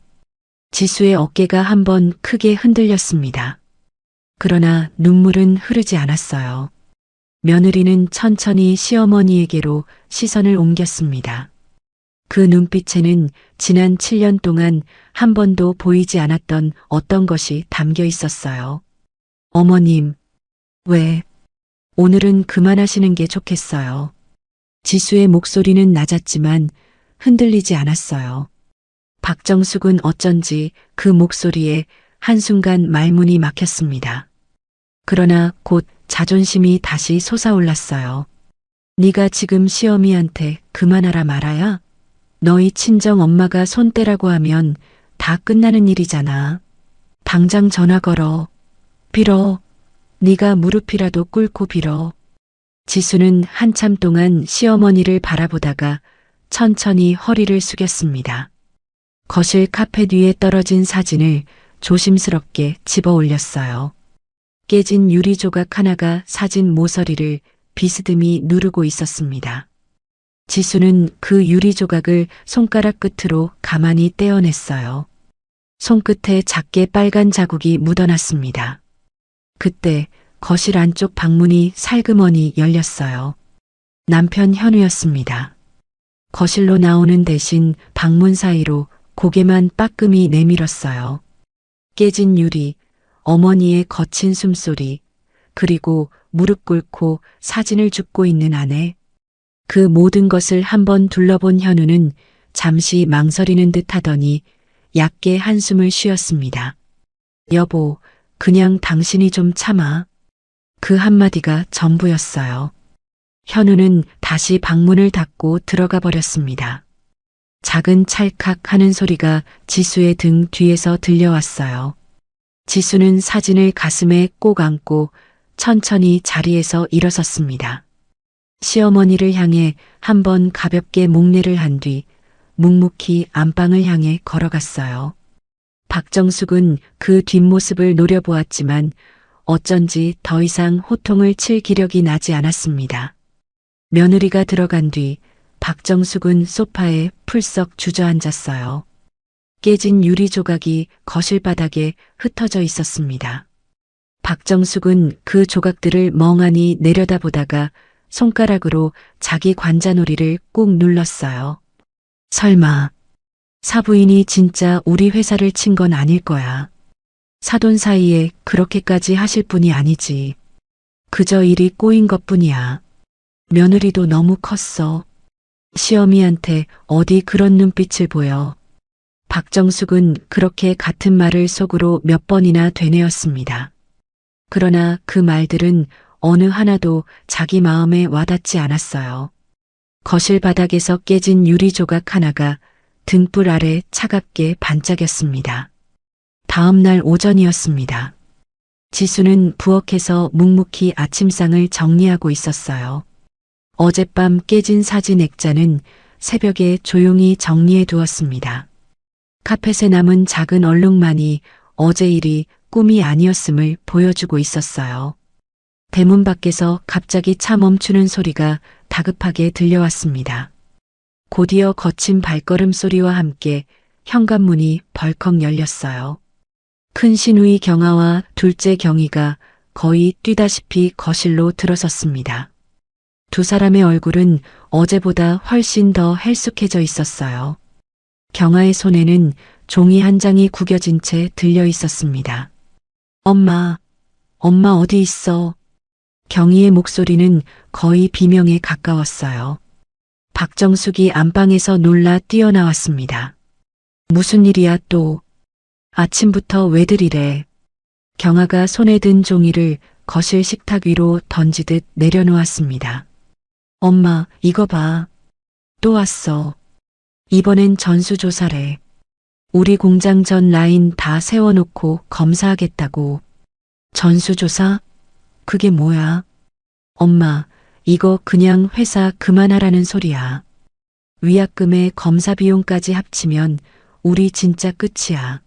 지수의 어깨가 한번 크게 흔들렸습니다. 그러나 눈물은 흐르지 않았어요. 며느리는 천천히 시어머니에게로 시선을 옮겼습니다. 그 눈빛에는 지난 7년 동안 한 번도 보이지 않았던 어떤 것이 담겨 있었어요. 어머님, 왜 오늘은 그만하시는 게 좋겠어요. 지수의 목소리는 낮았지만 흔들리지 않았어요. 박정숙은 어쩐지 그 목소리에 한순간 말문이 막혔습니다. 그러나 곧 자존심이 다시 솟아올랐어요. 네가 지금 시어미한테 그만하라 말아야? 너희 친정 엄마가 손 떼라고 하면 다 끝나는 일이잖아. 당장 전화 걸어. 빌어. 네가 무릎이라도 꿇고 빌어. 지수는 한참 동안 시어머니를 바라보다가 천천히 허리를 숙였습니다. 거실 카펫 위에 떨어진 사진을 조심스럽게 집어 올렸어요. 깨진 유리 조각 하나가 사진 모서리를 비스듬히 누르고 있었습니다. 지수는 그 유리 조각을 손가락 끝으로 가만히 떼어냈어요. 손끝에 작게 빨간 자국이 묻어났습니다. 그때 거실 안쪽 방문이 살그머니 열렸어요. 남편 현우였습니다. 거실로 나오는 대신 방문 사이로 고개만 빠끔히 내밀었어요. 깨진 유리, 어머니의 거친 숨소리, 그리고 무릎 꿇고 사진을 줍고 있는 아내. 그 모든 것을 한번 둘러본 현우는 잠시 망설이는 듯 하더니 얕게 한숨을 쉬었습니다. 여보, 그냥 당신이 좀 참아. 그 한마디가 전부였어요. 현우는 다시 방문을 닫고 들어가 버렸습니다. 작은 찰칵 하는 소리가 지수의 등 뒤에서 들려왔어요. 지수는 사진을 가슴에 꼭 안고 천천히 자리에서 일어섰습니다. 시어머니를 향해 한번 가볍게 목례를 한 뒤 묵묵히 안방을 향해 걸어갔어요. 박정숙은 그 뒷모습을 노려보았지만 어쩐지 더 이상 호통을 칠 기력이 나지 않았습니다. 며느리가 들어간 뒤 박정숙은 소파에 풀썩 주저앉았어요. 깨진 유리 조각이 거실 바닥에 흩어져 있었습니다. 박정숙은 그 조각들을 멍하니 내려다보다가 손가락으로 자기 관자놀이를 꾹 눌렀어요. 설마 사부인이 진짜 우리 회사를 친 건 아닐 거야. 사돈 사이에 그렇게까지 하실 분이 아니지. 그저 일이 꼬인 것뿐이야. 며느리도 너무 컸어. 시어미한테 어디 그런 눈빛을 보여. 박정숙은 그렇게 같은 말을 속으로 몇 번이나 되뇌었습니다. 그러나 그 말들은 어느 하나도 자기 마음에 와닿지 않았어요. 거실 바닥에서 깨진 유리 조각 하나가 등불 아래 차갑게 반짝였습니다. 다음 날 오전이었습니다. 지수는 부엌에서 묵묵히 아침상을 정리하고 있었어요. 어젯밤 깨진 사진 액자는 새벽에 조용히 정리해 두었습니다. 카펫에 남은 작은 얼룩만이 어제 일이 꿈이 아니었음을 보여주고 있었어요. 대문 밖에서 갑자기 차 멈추는 소리가 다급하게 들려왔습니다. 곧이어 거친 발걸음 소리와 함께 현관문이 벌컥 열렸어요. 큰 시누이 경아와 둘째 경희가 거의 뛰다시피 거실로 들어섰습니다. 두 사람의 얼굴은 어제보다 훨씬 더 헬쑥해져 있었어요. 경아의 손에는 종이 한 장이 구겨진 채 들려 있었습니다. 엄마 어디 있어? 경희의 목소리는 거의 비명에 가까웠어요. 박정숙이 안방에서 놀라 뛰어나왔습니다. 무슨 일이야 또? 아침부터 왜들 이래? 경아가 손에 든 종이를 거실 식탁 위로 던지듯 내려놓았습니다. 엄마, 이거 봐. 또 왔어. 이번엔 전수조사래. 우리 공장 전 라인 다 세워놓고 검사하겠다고. 전수조사? 그게 뭐야? 엄마, 이거 그냥 회사 그만하라는 소리야. 위약금에 검사 비용까지 합치면 우리 진짜 끝이야.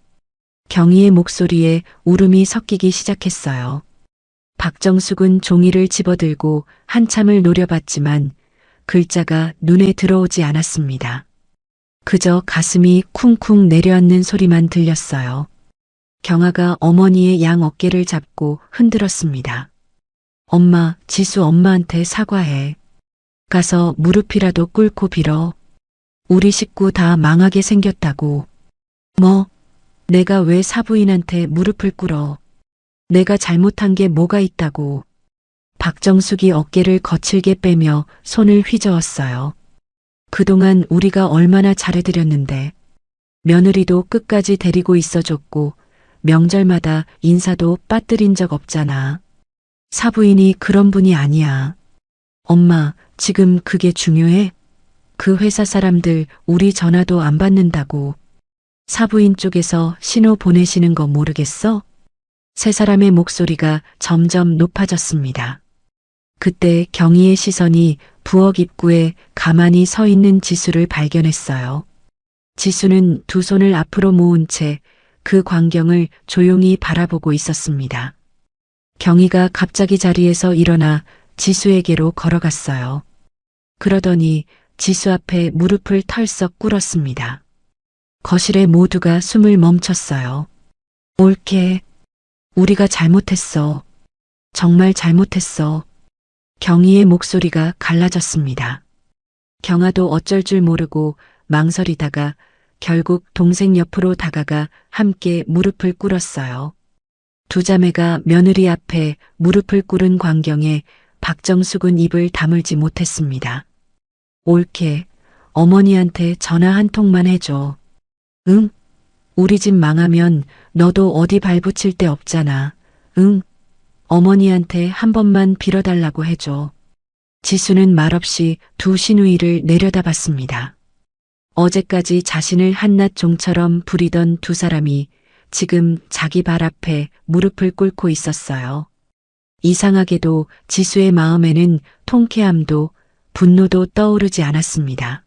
경희의 목소리에 울음이 섞이기 시작했어요. 박정숙은 종이를 집어들고 한참을 노려봤지만 글자가 눈에 들어오지 않았습니다. 그저 가슴이 쿵쿵 내려앉는 소리만 들렸어요. 경아가 어머니의 양 어깨를 잡고 흔들었습니다. 엄마, 지수 엄마한테 사과해. 가서 무릎이라도 꿇고 빌어. 우리 식구 다 망하게 생겼다고. 뭐? 내가 왜 사부인한테 무릎을 꿇어? 내가 잘못한 게 뭐가 있다고. 박정숙이 어깨를 거칠게 빼며 손을 휘저었어요. 그동안 우리가 얼마나 잘해드렸는데 며느리도 끝까지 데리고 있어줬고 명절마다 인사도 빠뜨린 적 없잖아. 사부인이 그런 분이 아니야. 엄마, 지금 그게 중요해? 그 회사 사람들 우리 전화도 안 받는다고. 사부인 쪽에서 신호 보내시는 거 모르겠어? 세 사람의 목소리가 점점 높아졌습니다. 그때 경희의 시선이 부엌 입구에 가만히 서 있는 지수를 발견했어요. 지수는 두 손을 앞으로 모은 채 그 광경을 조용히 바라보고 있었습니다. 경희가 갑자기 자리에서 일어나 지수에게로 걸어갔어요. 그러더니 지수 앞에 무릎을 털썩 꿇었습니다. 거실에 모두가 숨을 멈췄어요. 옳게. 우리가 잘못했어. 정말 잘못했어. 경희의 목소리가 갈라졌습니다. 경아도 어쩔 줄 모르고 망설이다가 결국 동생 옆으로 다가가 함께 무릎을 꿇었어요. 두 자매가 며느리 앞에 무릎을 꿇은 광경에 박정숙은 입을 다물지 못했습니다. 옳게. 어머니한테 전화 한 통만 해줘. 응? 우리 집 망하면 너도 어디 발붙일 데 없잖아. 응? 어머니한테 한 번만 빌어달라고 해줘. 지수는 말없이 두 시누이를 내려다봤습니다. 어제까지 자신을 한낱 종처럼 부리던 두 사람이 지금 자기 발 앞에 무릎을 꿇고 있었어요. 이상하게도 지수의 마음에는 통쾌함도 분노도 떠오르지 않았습니다.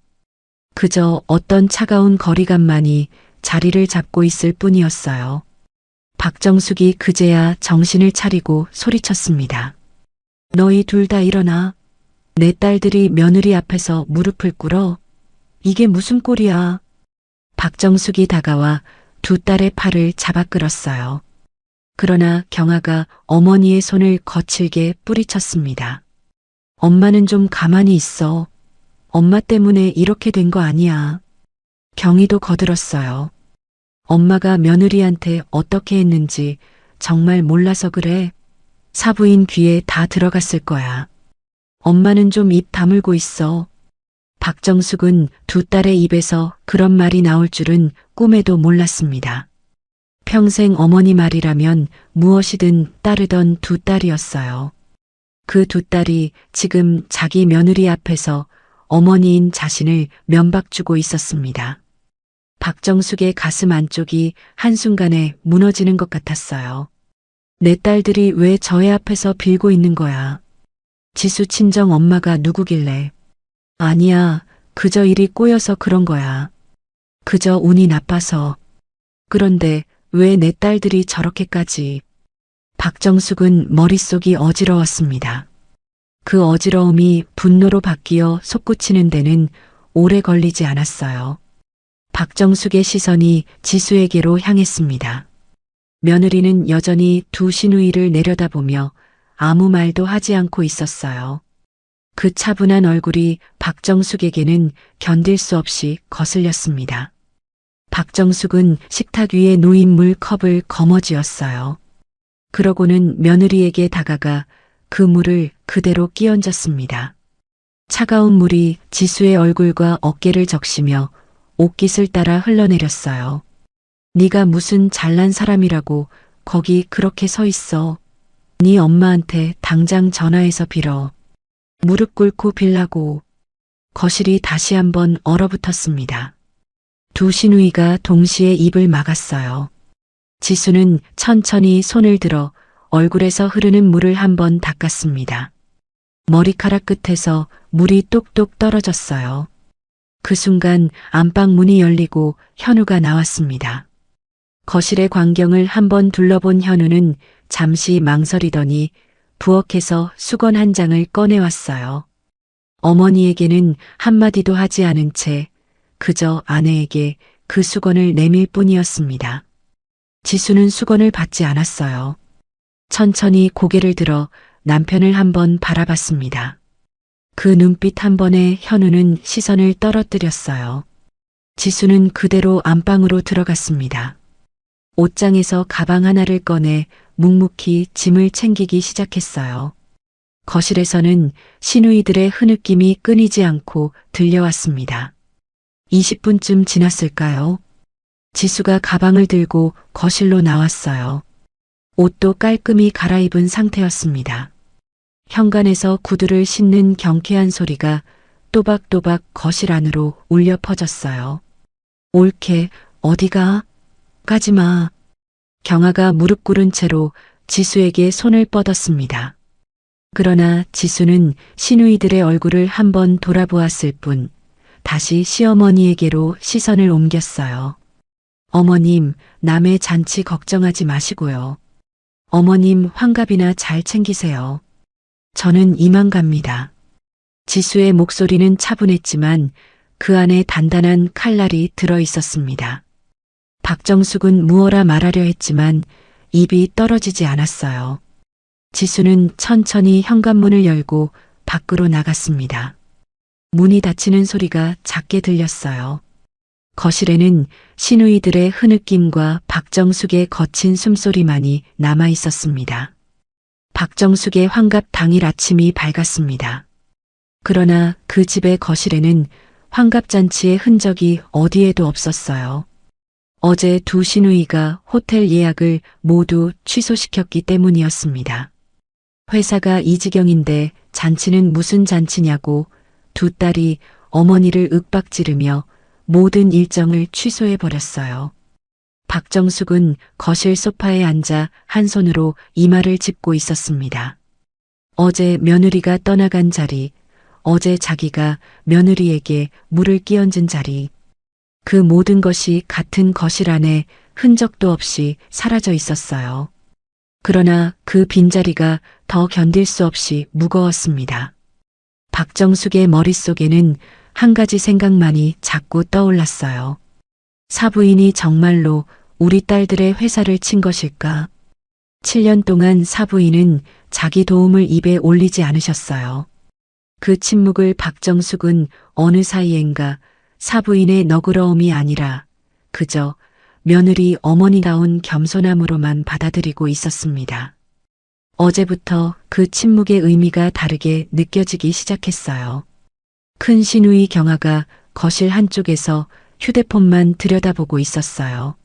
그저 어떤 차가운 거리감만이 자리를 잡고 있을 뿐이었어요. 박정숙이 그제야 정신을 차리고 소리쳤습니다. 너희 둘 다 일어나. 내 딸들이 며느리 앞에서 무릎을 꿇어. 이게 무슨 꼴이야. 박정숙이 다가와 두 딸의 팔을 잡아 끌었어요. 그러나 경아가 어머니의 손을 거칠게 뿌리쳤습니다. 엄마는 좀 가만히 있어. 엄마 때문에 이렇게 된 거 아니야. 경희도 거들었어요. 엄마가 며느리한테 어떻게 했는지 정말 몰라서 그래. 사부인 귀에 다 들어갔을 거야. 엄마는 좀 입 다물고 있어. 박정숙은 두 딸의 입에서 그런 말이 나올 줄은 꿈에도 몰랐습니다. 평생 어머니 말이라면 무엇이든 따르던 두 딸이었어요. 그 두 딸이 지금 자기 며느리 앞에서 어머니인 자신을 면박주고 있었습니다. 박정숙의 가슴 안쪽이 한순간에 무너지는 것 같았어요. 내 딸들이 왜 저의 앞에서 빌고 있는 거야. 지수 친정 엄마가 누구길래. 아니야, 그저 일이 꼬여서 그런 거야. 그저 운이 나빠서. 그런데 왜 내 딸들이 저렇게까지. 박정숙은 머릿속이 어지러웠습니다. 그 어지러움이 분노로 바뀌어 솟구치는 데는 오래 걸리지 않았어요. 박정숙의 시선이 지수에게로 향했습니다. 며느리는 여전히 두 시누이를 내려다보며 아무 말도 하지 않고 있었어요. 그 차분한 얼굴이 박정숙에게는 견딜 수 없이 거슬렸습니다. 박정숙은 식탁 위에 놓인 물컵을 거머쥐었어요. 그러고는 며느리에게 다가가 그 물을 그대로 끼얹었습니다. 차가운 물이 지수의 얼굴과 어깨를 적시며 옷깃을 따라 흘러내렸어요. 네가 무슨 잘난 사람이라고 거기 그렇게 서 있어. 네 엄마한테 당장 전화해서 빌어. 무릎 꿇고 빌라고. 거실이 다시 한번 얼어붙었습니다. 두 시누이가 동시에 입을 막았어요. 지수는 천천히 손을 들어 얼굴에서 흐르는 물을 한번 닦았습니다. 머리카락 끝에서 물이 뚝뚝 떨어졌어요. 그 순간 안방 문이 열리고 현우가 나왔습니다. 거실의 광경을 한번 둘러본 현우는 잠시 망설이더니 부엌에서 수건 한 장을 꺼내왔어요. 어머니에게는 한마디도 하지 않은 채 그저 아내에게 그 수건을 내밀 뿐이었습니다. 지수는 수건을 받지 않았어요. 천천히 고개를 들어 남편을 한번 바라봤습니다. 그 눈빛 한 번에 현우는 시선을 떨어뜨렸어요. 지수는 그대로 안방으로 들어갔습니다. 옷장에서 가방 하나를 꺼내 묵묵히 짐을 챙기기 시작했어요. 거실에서는 시누이들의 흐느낌이 끊이지 않고 들려왔습니다. 20분쯤 지났을까요? 지수가 가방을 들고 거실로 나왔어요. 옷도 깔끔히 갈아입은 상태였습니다. 현관에서 구두를 신는 경쾌한 소리가 또박또박 거실 안으로 울려 퍼졌어요. 옳게 어디가? 가지마. 경아가 무릎 꿇은 채로 지수에게 손을 뻗었습니다. 그러나 지수는 시누이들의 얼굴을 한번 돌아보았을 뿐 다시 시어머니에게로 시선을 옮겼어요. 어머님, 남의 잔치 걱정하지 마시고요. 어머님 환갑이나 잘 챙기세요. 저는 이만 갑니다. 지수의 목소리는 차분했지만 그 안에 단단한 칼날이 들어 있었습니다. 박정숙은 무어라 말하려 했지만 입이 떨어지지 않았어요. 지수는 천천히 현관문을 열고 밖으로 나갔습니다. 문이 닫히는 소리가 작게 들렸어요. 거실에는 시누이들의 흐느낌과 박정숙의 거친 숨소리만이 남아 있었습니다. 박정숙의 환갑 당일 아침이 밝았습니다. 그러나 그 집의 거실에는 환갑잔치의 흔적이 어디에도 없었어요. 어제 두 시누이가 호텔 예약을 모두 취소시켰기 때문이었습니다. 회사가 이 지경인데 잔치는 무슨 잔치냐고 두 딸이 어머니를 윽박지르며 모든 일정을 취소해버렸어요. 박정숙은 거실 소파에 앉아 한 손으로 이마를 짚고 있었습니다. 어제 며느리가 떠나간 자리, 어제 자기가 며느리에게 물을 끼얹은 자리, 그 모든 것이 같은 거실 안에 흔적도 없이 사라져 있었어요. 그러나 그 빈자리가 더 견딜 수 없이 무거웠습니다. 박정숙의 머릿속에는 한 가지 생각만이 자꾸 떠올랐어요. 사부인이 정말로 우리 딸들의 회사를 친 것일까? 7년 동안 사부인은 자기 도움을 입에 올리지 않으셨어요. 그 침묵을 박정숙은 어느 사이엔가 사부인의 너그러움이 아니라 그저 며느리 어머니다운 겸손함으로만 받아들이고 있었습니다. 어제부터 그 침묵의 의미가 다르게 느껴지기 시작했어요. 큰 시누이 경아가 거실 한쪽에서 휴대폰만 들여다보고 있었어요.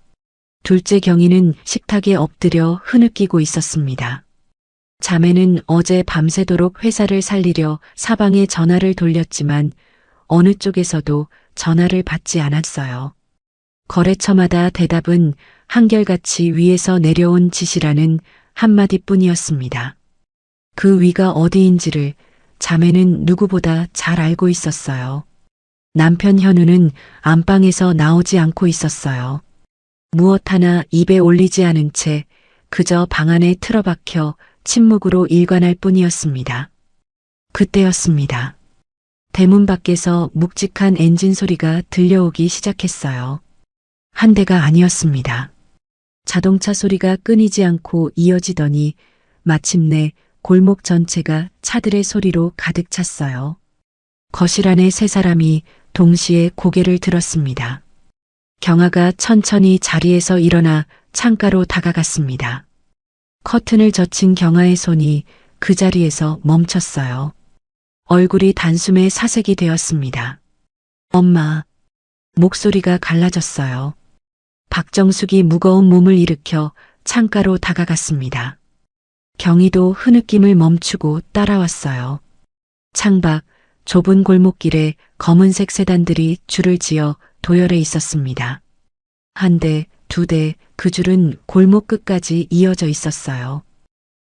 둘째 경이는 식탁에 엎드려 흐느끼고 있었습니다. 자매는 어제 밤새도록 회사를 살리려 사방에 전화를 돌렸지만 어느 쪽에서도 전화를 받지 않았어요. 거래처마다 대답은 한결같이 위에서 내려온 지시라는 한마디뿐이었습니다. 그 위가 어디인지를 자매는 누구보다 잘 알고 있었어요. 남편 현우는 안방에서 나오지 않고 있었어요. 무엇 하나 입에 올리지 않은 채 그저 방 안에 틀어박혀 침묵으로 일관할 뿐이었습니다. 그때였습니다. 대문 밖에서 묵직한 엔진 소리가 들려오기 시작했어요. 한 대가 아니었습니다. 자동차 소리가 끊이지 않고 이어지더니 마침내 골목 전체가 차들의 소리로 가득 찼어요. 거실 안에 세 사람이 동시에 고개를 들었습니다. 경아가 천천히 자리에서 일어나 창가로 다가갔습니다. 커튼을 젖힌 경아의 손이 그 자리에서 멈췄어요. 얼굴이 단숨에 사색이 되었습니다. 엄마. 목소리가 갈라졌어요. 박정숙이 무거운 몸을 일으켜 창가로 다가갔습니다. 경희도 흐느낌을 멈추고 따라왔어요. 창밖 좁은 골목길에 검은색 세단들이 줄을 지어 도열해 있었습니다. 한 대, 두 대, 그 줄은 골목 끝까지 이어져 있었어요.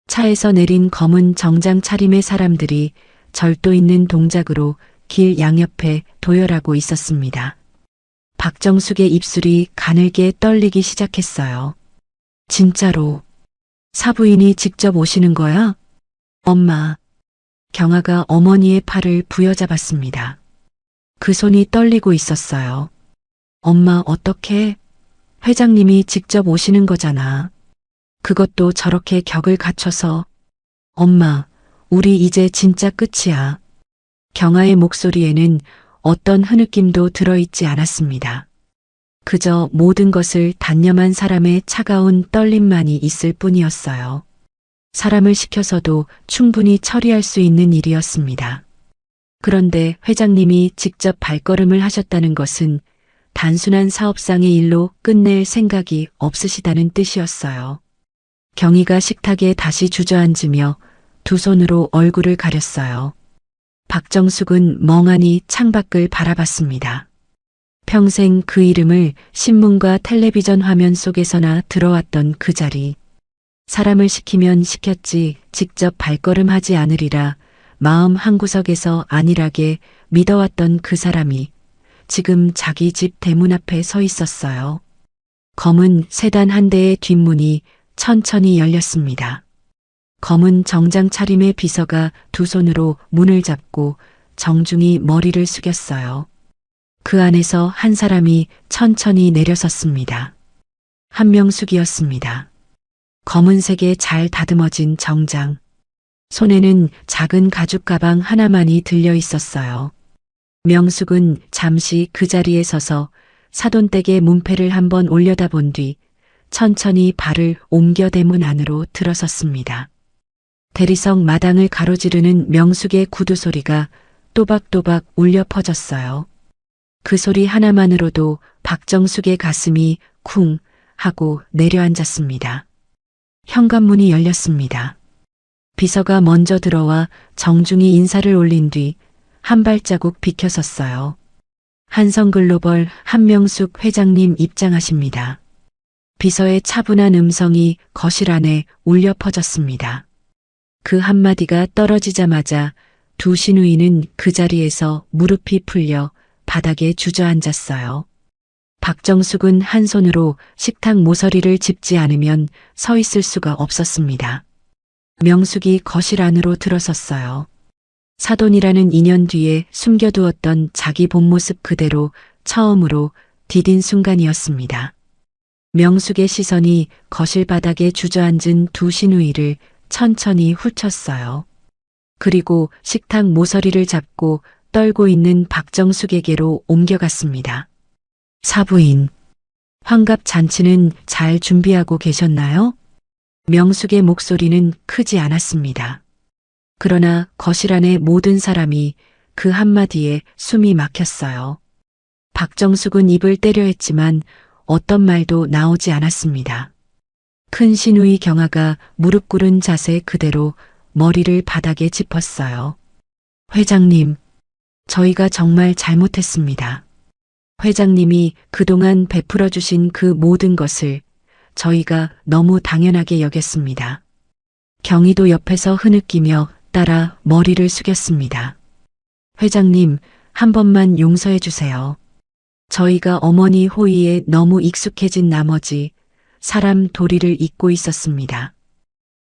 차에서 내린 검은 정장 차림의 사람들이 절도 있는 동작으로 길 양옆에 도열하고 있었습니다. 박정숙의 입술이 가늘게 떨리기 시작했어요. 진짜로 사부인이 직접 오시는 거야? 엄마. 경아가 어머니의 팔을 부여잡았습니다. 그 손이 떨리고 있었어요. 엄마 어떡해? 회장님이 직접 오시는 거잖아. 그것도 저렇게 격을 갖춰서. 엄마, 우리 이제 진짜 끝이야. 경아의 목소리에는 어떤 흐느낌도 들어있지 않았습니다. 그저 모든 것을 단념한 사람의 차가운 떨림만이 있을 뿐이었어요. 사람을 시켜서도 충분히 처리할 수 있는 일이었습니다. 그런데 회장님이 직접 발걸음을 하셨다는 것은 단순한 사업상의 일로 끝낼 생각이 없으시다는 뜻이었어요. 경희가 식탁에 다시 주저앉으며 두 손으로 얼굴을 가렸어요. 박정숙은 멍하니 창밖을 바라봤습니다. 평생 그 이름을 신문과 텔레비전 화면 속에서나 들어왔던 그 자리. 사람을 시키면 시켰지 직접 발걸음하지 않으리라 마음 한구석에서 안일하게 믿어왔던 그 사람이 지금 자기 집 대문 앞에 서 있었어요. 검은 세단 한 대의 뒷문이 천천히 열렸습니다. 검은 정장 차림의 비서가 두 손으로 문을 잡고 정중히 머리를 숙였어요. 그 안에서 한 사람이 천천히 내려섰습니다. 한명숙이었습니다. 검은색에 잘 다듬어진 정장. 손에는 작은 가죽 가방 하나만이 들려 있었어요. 명숙은 잠시 그 자리에 서서 사돈댁의 문패를 한번 올려다본 뒤 천천히 발을 옮겨 대문 안으로 들어섰습니다. 대리석 마당을 가로지르는 명숙의 구두 소리가 또박또박 울려 퍼졌어요. 그 소리 하나만으로도 박정숙의 가슴이 쿵 하고 내려앉았습니다. 현관문이 열렸습니다. 비서가 먼저 들어와 정중히 인사를 올린 뒤 한 발자국 비켜섰어요. 한성글로벌 한명숙 회장님 입장하십니다. 비서의 차분한 음성이 거실 안에 울려 퍼졌습니다. 그 한마디가 떨어지자마자 두 시누이는 그 자리에서 무릎이 풀려 바닥에 주저앉았어요. 박정숙은 한 손으로 식탁 모서리를 짚지 않으면 서 있을 수가 없었습니다. 명숙이 거실 안으로 들어섰어요. 사돈이라는 인연 뒤에 숨겨두었던 자기 본 모습 그대로 처음으로 디딘 순간이었습니다. 명숙의 시선이 거실 바닥에 주저앉은 두 시누이를 천천히 훑었어요. 그리고 식탁 모서리를 잡고 떨고 있는 박정숙에게로 옮겨갔습니다. 사부인, 환갑 잔치는 잘 준비하고 계셨나요? 명숙의 목소리는 크지 않았습니다. 그러나 거실 안의 모든 사람이 그 한마디에 숨이 막혔어요. 박정숙은 입을 때려 했지만 어떤 말도 나오지 않았습니다. 큰 시누이 경아가 무릎 꿇은 자세 그대로 머리를 바닥에 짚었어요. 회장님, 저희가 정말 잘못했습니다. 회장님이 그동안 베풀어 주신 그 모든 것을 저희가 너무 당연하게 여겼습니다. 경희도 옆에서 흐느끼며 따라 머리를 숙였습니다. 회장님, 한 번만 용서해 주세요. 저희가 어머니 호의에 너무 익숙해진 나머지 사람 도리를 잊고 있었습니다.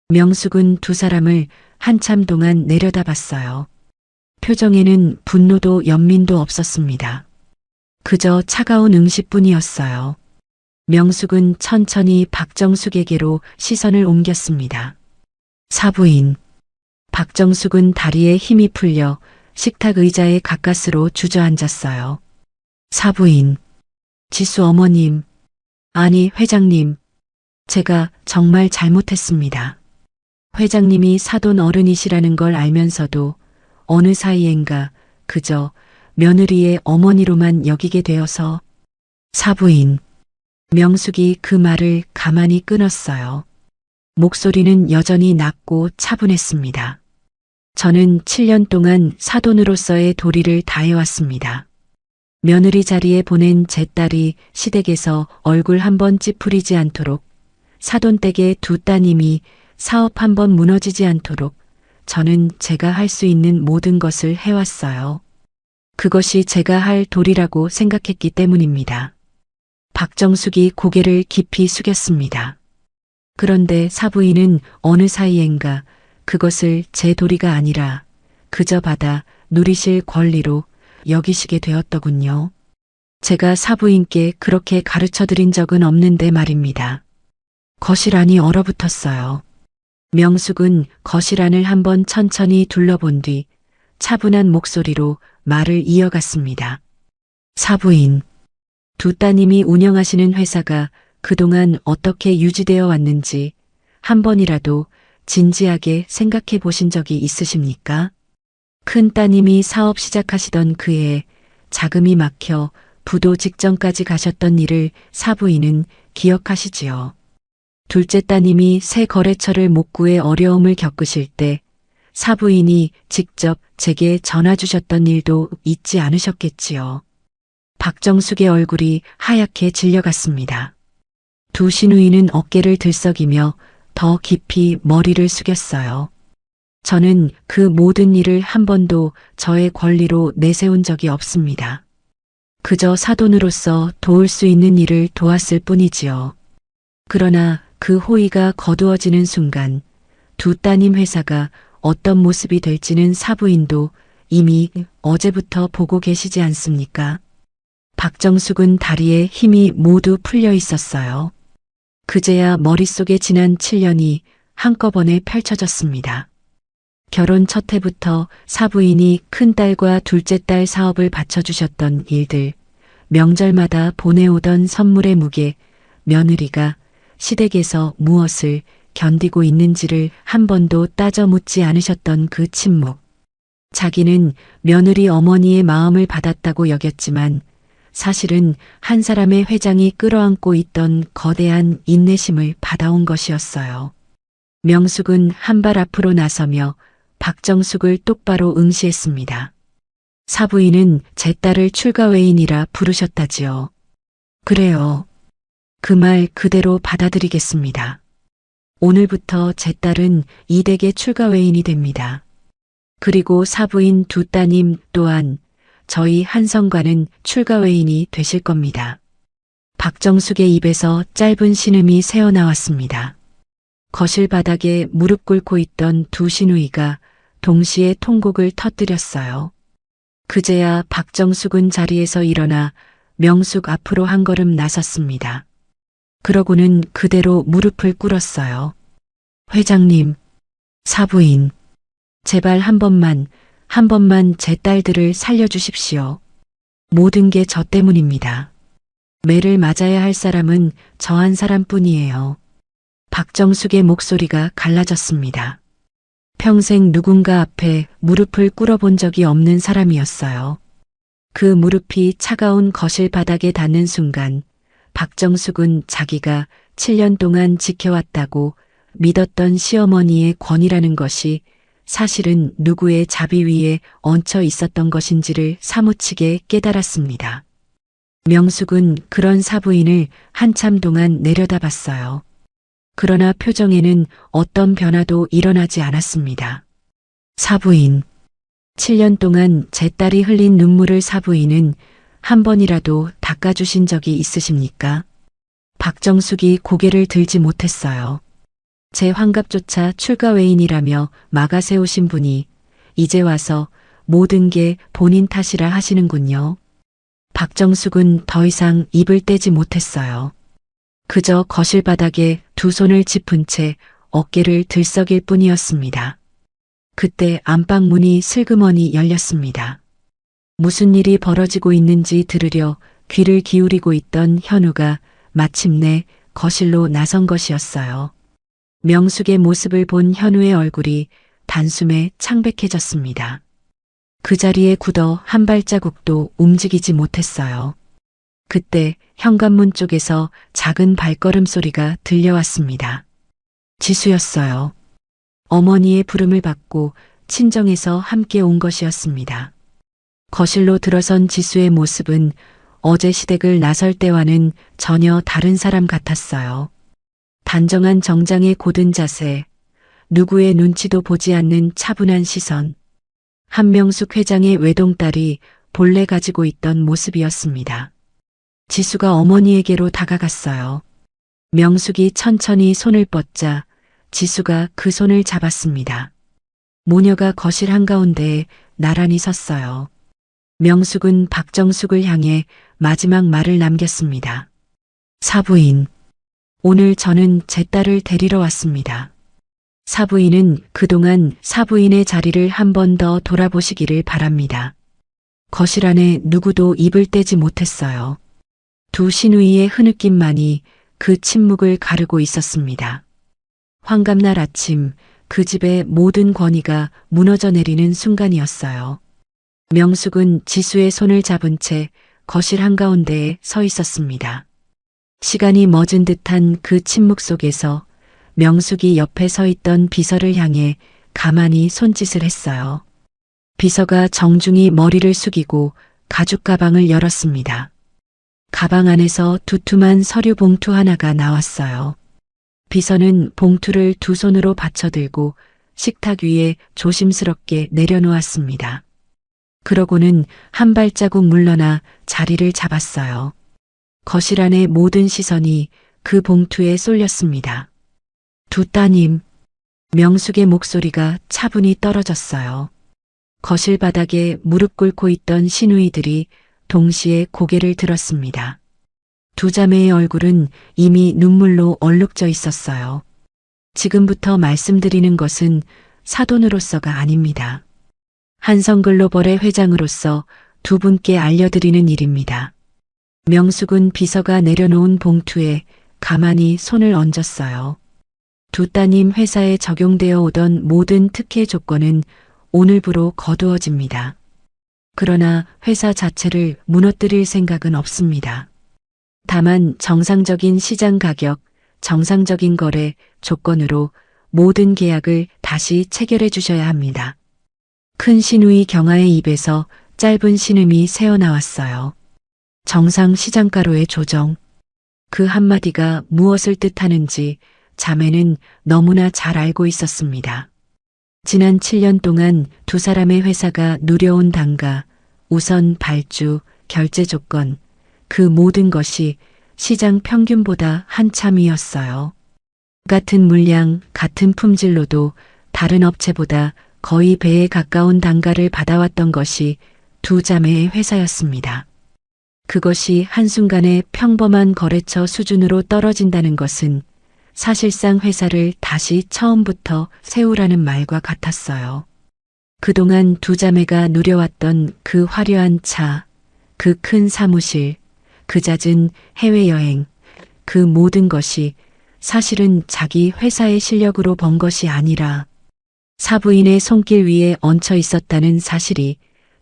명숙은 두 사람을 한참 동안 내려다봤어요. 표정에는 분노도 연민도 없었습니다. 그저 차가운 응시뿐이었어요. 명숙은 천천히 박정숙에게로 시선을 옮겼습니다. 사부인. 박정숙은 다리에 힘이 풀려 식탁 의자에 가까스로 주저앉았어요. 사부인. 지수 어머님. 아니, 회장님. 제가 정말 잘못했습니다. 회장님이 사돈 어른이시라는 걸 알면서도 어느 사이엔가 그저 며느리의 어머니로만 여기게 되어서. 사부인. 명숙이 그 말을 가만히 끊었어요. 목소리는 여전히 낮고 차분했습니다. 저는 7년 동안 사돈으로서의 도리를 다해왔습니다. 며느리 자리에 보낸 제 딸이 시댁에서 얼굴 한번 찌푸리지 않도록, 사돈댁의 두 따님이 사업 한번 무너지지 않도록 저는 제가 할 수 있는 모든 것을 해왔어요. 그것이 제가 할 도리라고 생각했기 때문입니다. 박정숙이 고개를 깊이 숙였습니다. 그런데 사부인은 어느 사이엔가 그것을 제 도리가 아니라 그저 받아 누리실 권리로 여기시게 되었더군요. 제가 사부인께 그렇게 가르쳐 드린 적은 없는데 말입니다. 거실 안이 얼어붙었어요. 명숙은 거실 안을 한번 천천히 둘러본 뒤 차분한 목소리로 말을 이어갔습니다. 사부인. 두 따님이 운영하시는 회사가 그동안 어떻게 유지되어 왔는지 한 번이라도 진지하게 생각해 보신 적이 있으십니까? 큰 따님이 사업 시작하시던 그해 자금이 막혀 부도 직전까지 가셨던 일을 사부인은 기억하시지요. 둘째 따님이 새 거래처를 못 구해 어려움을 겪으실 때 사부인이 직접 제게 전화 주셨던 일도 잊지 않으셨겠지요. 박정숙의 얼굴이 하얗게 질려갔습니다. 두 시누이는 어깨를 들썩이며 더 깊이 머리를 숙였어요. 저는 그 모든 일을 한 번도 저의 권리로 내세운 적이 없습니다. 그저 사돈으로서 도울 수 있는 일을 도왔을 뿐이지요. 그러나 그 호의가 거두어지는 순간 두 따님 회사가 어떤 모습이 될지는 사부인도 이미 어제부터 보고 계시지 않습니까? 박정숙은 다리에 힘이 모두 풀려 있었어요. 그제야 머릿속에 지난 7년이 한꺼번에 펼쳐졌습니다. 결혼 첫 해부터 사부인이 큰딸과 둘째 딸 사업을 받쳐주셨던 일들, 명절마다 보내오던 선물의 무게, 며느리가 시댁에서 무엇을 견디고 있는지를 한 번도 따져 묻지 않으셨던 그 침묵. 자기는 며느리 어머니의 마음을 받았다고 여겼지만 사실은 한 사람의 회장이 끌어안고 있던 거대한 인내심을 받아온 것이었어요. 명숙은 한 발 앞으로 나서며 박정숙을 똑바로 응시했습니다. 사부인은 제 딸을 출가외인이라 부르셨다지요. 그래요. 그 말 그대로 받아들이겠습니다. 오늘부터 제 딸은 이 댁의 출가외인이 됩니다. 그리고 사부인 두 따님 또한 저희 한성과는 출가외인이 되실 겁니다. 박정숙의 입에서 짧은 신음이 새어나왔습니다. 거실 바닥에 무릎 꿇고 있던 두 시누이가 동시에 통곡을 터뜨렸어요. 그제야 박정숙은 자리에서 일어나 명숙 앞으로 한 걸음 나섰습니다. 그러고는 그대로 무릎을 꿇었어요. 회장님, 사부인, 제발 한 번만 제 딸들을 살려주십시오. 모든 게 저 때문입니다. 매를 맞아야 할 사람은 저 한 사람뿐이에요. 박정숙의 목소리가 갈라졌습니다. 평생 누군가 앞에 무릎을 꿇어본 적이 없는 사람이었어요. 그 무릎이 차가운 거실 바닥에 닿는 순간 박정숙은 자기가 7년 동안 지켜왔다고 믿었던 시어머니의 권위라는 것이 사실은 누구의 자비 위에 얹혀 있었던 것인지를 사무치게 깨달았습니다. 명숙은 그런 사부인을 한참 동안 내려다봤어요. 그러나 표정에는 어떤 변화도 일어나지 않았습니다. 사부인. 7년 동안 제 딸이 흘린 눈물을 사부인은 한 번이라도 닦아주신 적이 있으십니까? 박정숙이 고개를 들지 못했어요. 제 환갑조차 출가외인이라며 막아세우신 분이 이제 와서 모든 게 본인 탓이라 하시는군요. 박정숙은 더 이상 입을 떼지 못했어요. 그저 거실 바닥에 두 손을 짚은 채 어깨를 들썩일 뿐이었습니다. 그때 안방 문이 슬그머니 열렸습니다. 무슨 일이 벌어지고 있는지 들으려 귀를 기울이고 있던 현우가 마침내 거실로 나선 것이었어요. 명숙의 모습을 본 현우의 얼굴이 단숨에 창백해졌습니다. 그 자리에 굳어 한 발자국도 움직이지 못했어요. 그때 현관문 쪽에서 작은 발걸음 소리가 들려왔습니다. 지수였어요. 어머니의 부름을 받고 친정에서 함께 온 것이었습니다. 거실로 들어선 지수의 모습은 어제 시댁을 나설 때와는 전혀 다른 사람 같았어요. 단정한 정장의 고든 자세, 누구의 눈치도 보지 않는 차분한 시선, 한명숙 회장의 외동딸이 본래 가지고 있던 모습이었습니다. 지수가 어머니에게로 다가갔어요. 명숙이 천천히 손을 뻗자 지수가 그 손을 잡았습니다. 모녀가 거실 한가운데에 나란히 섰어요. 명숙은 박정숙을 향해 마지막 말을 남겼습니다. 사부인, 오늘 저는 제 딸을 데리러 왔습니다. 사부인은 그동안 사부인의 자리를 한 번 더 돌아보시기를 바랍니다. 거실 안에 누구도 입을 떼지 못했어요. 두 시누이의 흐느낌만이 그 침묵을 가르고 있었습니다. 환갑날 아침 그 집의 모든 권위가 무너져 내리는 순간이었어요. 명숙은 지수의 손을 잡은 채 거실 한가운데에 서 있었습니다. 시간이 멎은 듯한 그 침묵 속에서 명숙이 옆에 서 있던 비서를 향해 가만히 손짓을 했어요. 비서가 정중히 머리를 숙이고 가죽 가방을 열었습니다. 가방 안에서 두툼한 서류 봉투 하나가 나왔어요. 비서는 봉투를 두 손으로 받쳐들고 식탁 위에 조심스럽게 내려놓았습니다. 그러고는 한 발자국 물러나 자리를 잡았어요. 거실 안의 모든 시선이 그 봉투에 쏠렸습니다. 두 따님, 명숙의 목소리가 차분히 떨어졌어요. 거실 바닥에 무릎 꿇고 있던 시누이들이 동시에 고개를 들었습니다. 두 자매의 얼굴은 이미 눈물로 얼룩져 있었어요. 지금부터 말씀드리는 것은 사돈으로서가 아닙니다. 한성글로벌의 회장으로서 두 분께 알려드리는 일입니다. 명숙은 비서가 내려놓은 봉투에 가만히 손을 얹었어요. 두 따님 회사에 적용되어 오던 모든 특혜 조건은 오늘부로 거두어집니다. 그러나 회사 자체를 무너뜨릴 생각은 없습니다. 다만 정상적인 시장 가격, 정상적인 거래 조건으로 모든 계약을 다시 체결해 주셔야 합니다. 큰 시누이 경아의 입에서 짧은 신음이 새어나왔어요. 정상 시장가로의 조정. 그 한마디가 무엇을 뜻하는지 자매는 너무나 잘 알고 있었습니다. 지난 7년 동안 두 사람의 회사가 누려온 단가, 우선 발주, 결제 조건, 그 모든 것이 시장 평균보다 한참 위였어요. 같은 물량, 같은 품질로도 다른 업체보다 거의 배에 가까운 단가를 받아왔던 것이 두 자매의 회사였습니다. 그것이 한순간에 평범한 거래처 수준으로 떨어진다는 것은 사실상 회사를 다시 처음부터 세우라는 말과 같았어요. 그동안 두 자매가 누려왔던 그 화려한 차, 그 큰 사무실, 그 잦은 해외여행, 그 모든 것이 사실은 자기 회사의 실력으로 번 것이 아니라 사부인의 손길 위에 얹혀 있었다는 사실이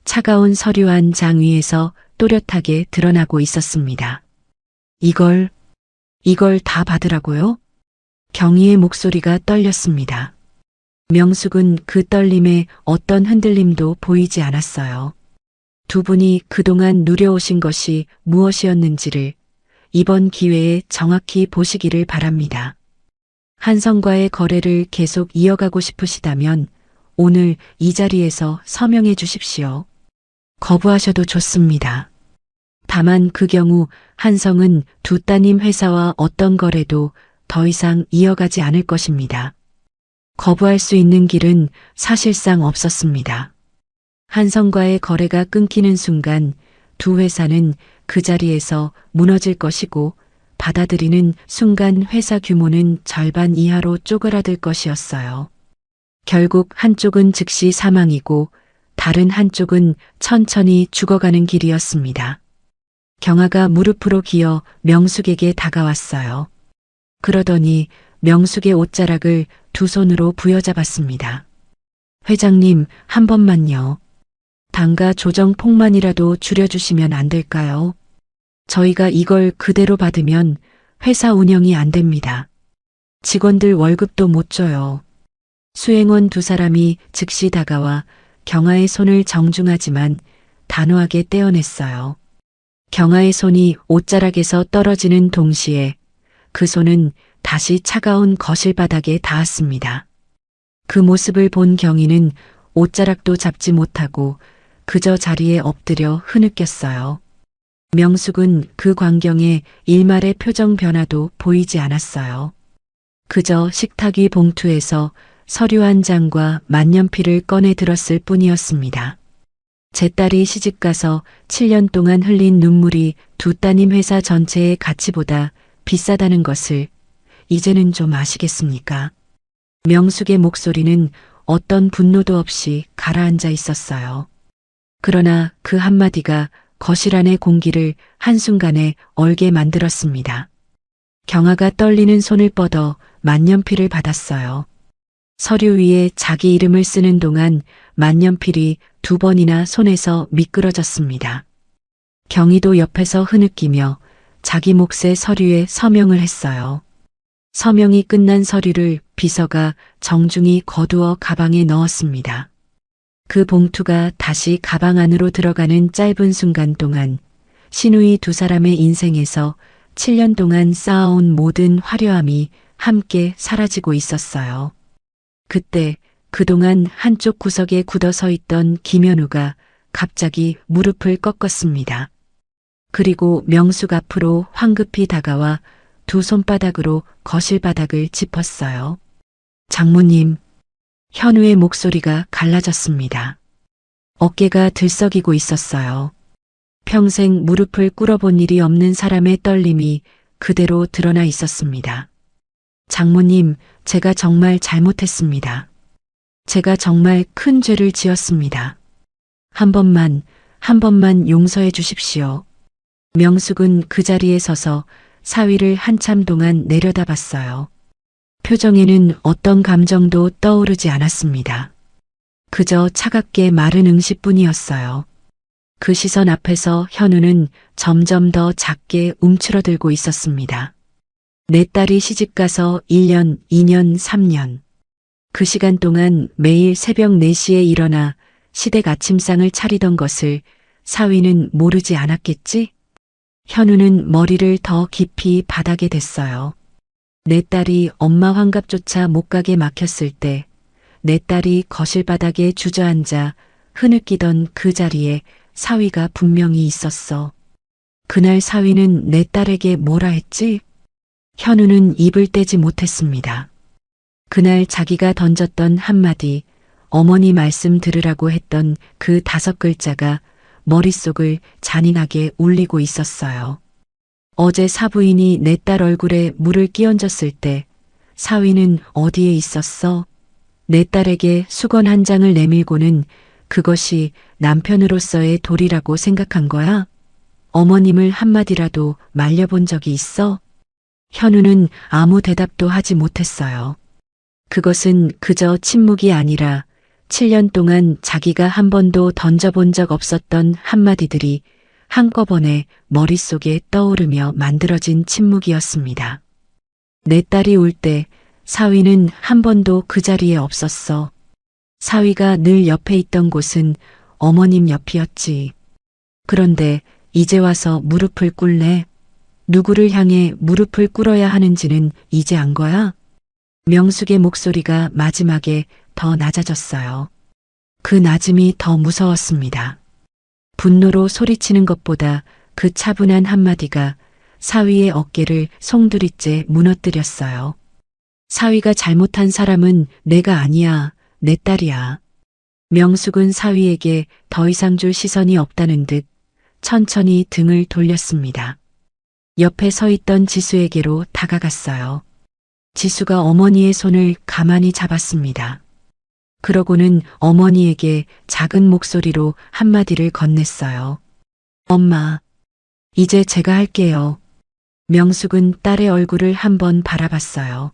차가운 서류 한 장 위에서 또렷하게 드러나고 있었습니다. 이걸 다 받으라고요? 경희의 목소리가 떨렸습니다. 명숙은 그 떨림에 어떤 흔들림도 보이지 않았어요. 두 분이 그동안 누려오신 것이 무엇이었는지를 이번 기회에 정확히 보시기를 바랍니다. 한성과의 거래를 계속 이어가고 싶으시다면 오늘 이 자리에서 서명해 주십시오. 거부하셔도 좋습니다. 다만 그 경우 한성은 두 따님 회사와 어떤 거래도 더 이상 이어가지 않을 것입니다. 거부할 수 있는 길은 사실상 없었습니다. 한성과의 거래가 끊기는 순간 두 회사는 그 자리에서 무너질 것이고 받아들이는 순간 회사 규모는 절반 이하로 쪼그라들 것이었어요. 결국 한쪽은 즉시 사망이고 다른 한쪽은 천천히 죽어가는 길이었습니다. 경아가 무릎으로 기어 명숙에게 다가왔어요. 그러더니 명숙의 옷자락을 두 손으로 부여잡았습니다. 회장님, 한 번만요. 단가 조정 폭만이라도 줄여주시면 안 될까요? 저희가 이걸 그대로 받으면 회사 운영이 안 됩니다. 직원들 월급도 못 줘요. 수행원 두 사람이 즉시 다가와 경아의 손을 정중하지만 단호하게 떼어냈어요. 경아의 손이 옷자락에서 떨어지는 동시에 그 손은 다시 차가운 거실 바닥에 닿았습니다. 그 모습을 본 경희는 옷자락도 잡지 못하고 그저 자리에 엎드려 흐느꼈어요. 명숙은 그 광경에 일말의 표정 변화도 보이지 않았어요. 그저 식탁 위 봉투에서 서류 한 장과 만년필을 꺼내 들었을 뿐이었습니다. 제 딸이 시집가서 7년 동안 흘린 눈물이 두 따님 회사 전체의 가치보다 비싸다는 것을 이제는 좀 아시겠습니까? 명숙의 목소리는 어떤 분노도 없이 가라앉아 있었어요. 그러나 그 한마디가 거실 안의 공기를 한순간에 얼게 만들었습니다. 경아가 떨리는 손을 뻗어 만년필을 받았어요. 서류 위에 자기 이름을 쓰는 동안 만년필이 2번이나 손에서 미끄러졌습니다. 경희도 옆에서 흐느끼며 자기 몫의 서류에 서명을 했어요. 서명이 끝난 서류를 비서가 정중히 거두어 가방에 넣었습니다. 그 봉투가 다시 가방 안으로 들어가는 짧은 순간 동안 신우이 두 사람의 인생에서 7년 동안 쌓아온 모든 화려함이 함께 사라지고 있었어요. 그때 그동안 한쪽 구석에 굳어 서 있던 김현우가 갑자기 무릎을 꺾었습니다. 그리고 명숙 앞으로 황급히 다가와 두 손바닥으로 거실 바닥을 짚었어요. 장모님, 현우의 목소리가 갈라졌습니다. 어깨가 들썩이고 있었어요. 평생 무릎을 꿇어본 일이 없는 사람의 떨림이 그대로 드러나 있었습니다. 장모님, 제가 정말 잘못했습니다. 제가 정말 큰 죄를 지었습니다. 한 번만 용서해 주십시오. 명숙은 그 자리에 서서 사위를 한참 동안 내려다봤어요. 표정에는 어떤 감정도 떠오르지 않았습니다. 그저 차갑게 마른 응시뿐이었어요. 그 시선 앞에서 현우는 점점 더 작게 움츠러들고 있었습니다. 내 딸이 시집가서 1년, 2년, 3년. 그 시간 동안 매일 새벽 4시에 일어나 시댁 아침상을 차리던 것을 사위는 모르지 않았겠지? 현우는 머리를 더 깊이 바닥에 댔어요. 내 딸이 엄마 환갑조차 못 가게 막혔을 때 내 딸이 거실 바닥에 주저앉아 흐느끼던 그 자리에 사위가 분명히 있었어. 그날 사위는 내 딸에게 뭐라 했지? 현우는 입을 떼지 못했습니다. 그날 자기가 던졌던 한마디, 어머니 말씀 들으라고 했던 그 5글자가 머릿속을 잔인하게 울리고 있었어요. 어제 사부인이 내 딸 얼굴에 물을 끼얹었을 때 사위는 어디에 있었어? 내 딸에게 수건 한 장을 내밀고는 그것이 남편으로서의 도리라고 생각한 거야? 어머님을 한마디라도 말려본 적이 있어? 현우는 아무 대답도 하지 못했어요. 그것은 그저 침묵이 아니라 7년 동안 자기가 한 번도 던져본 적 없었던 한마디들이 한꺼번에 머릿속에 떠오르며 만들어진 침묵이었습니다. 내 딸이 울 때 사위는 한 번도 그 자리에 없었어. 사위가 늘 옆에 있던 곳은 어머님 옆이었지. 그런데 이제 와서 무릎을 꿇네. 누구를 향해 무릎을 꿇어야 하는지는 이제 안 거야? 명숙의 목소리가 마지막에 더 낮아졌어요. 그 낮음이 더 무서웠습니다. 분노로 소리치는 것보다 그 차분한 한마디가 사위의 어깨를 송두리째 무너뜨렸어요. 사위가 잘못한 사람은 내가 아니야, 내 딸이야. 명숙은 사위에게 더 이상 줄 시선이 없다는 듯 천천히 등을 돌렸습니다. 옆에 서 있던 지수에게로 다가갔어요. 지수가 어머니의 손을 가만히 잡았습니다. 그러고는 어머니에게 작은 목소리로 한마디를 건넸어요. 엄마, 이제 제가 할게요. 명숙은 딸의 얼굴을 한번 바라봤어요.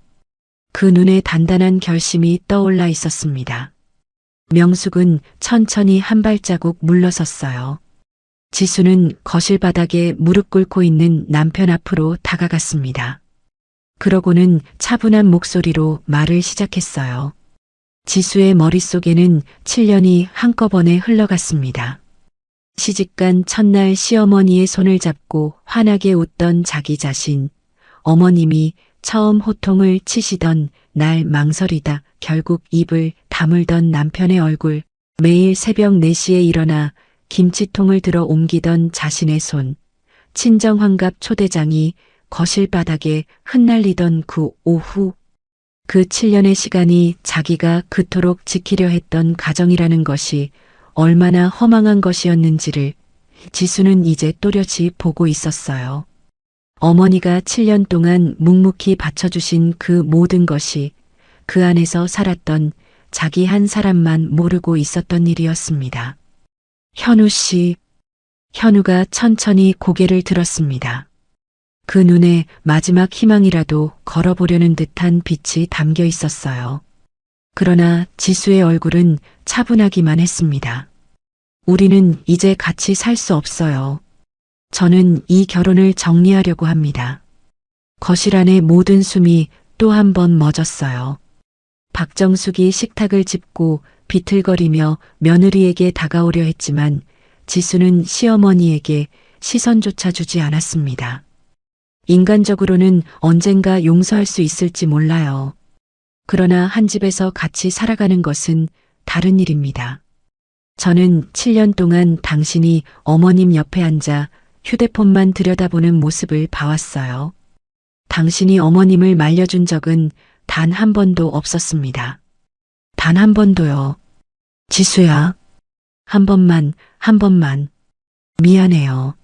그 눈에 단단한 결심이 떠올라 있었습니다. 명숙은 천천히 한 발자국 물러섰어요. 지수는 거실 바닥에 무릎 꿇고 있는 남편 앞으로 다가갔습니다. 그러고는 차분한 목소리로 말을 시작했어요. 지수의 머릿속에는 7년이 한꺼번에 흘러갔습니다. 시집간 첫날 시어머니의 손을 잡고 환하게 웃던 자기 자신, 어머님이 처음 호통을 치시던 날 망설이다 결국 입을 다물던 남편의 얼굴, 매일 새벽 4시에 일어나 김치통을 들어 옮기던 자신의 손, 친정환갑 초대장이 거실 바닥에 흩날리던 그 오후, 그 7년의 시간이 자기가 그토록 지키려 했던 가정이라는 것이 얼마나 허망한 것이었는지를 지수는 이제 또렷이 보고 있었어요. 어머니가 7년 동안 묵묵히 바쳐주신 그 모든 것이 그 안에서 살았던 자기 한 사람만 모르고 있었던 일이었습니다. 현우 씨, 현우가 천천히 고개를 들었습니다. 그 눈에 마지막 희망이라도 걸어보려는 듯한 빛이 담겨 있었어요. 그러나 지수의 얼굴은 차분하기만 했습니다. 우리는 이제 같이 살 수 없어요. 저는 이 결혼을 정리하려고 합니다. 거실 안의 모든 숨이 또 한 번 멎었어요. 박정숙이 식탁을 짚고 비틀거리며 며느리에게 다가오려 했지만 지수는 시어머니에게 시선조차 주지 않았습니다. 인간적으로는 언젠가 용서할 수 있을지 몰라요. 그러나 한 집에서 같이 살아가는 것은 다른 일입니다. 저는 7년 동안 당신이 어머님 옆에 앉아 휴대폰만 들여다보는 모습을 봐왔어요. 당신이 어머님을 말려준 적은 단 한 번도 없었습니다. 단 한 번도요. 지수야. 한 번만. 미안해요.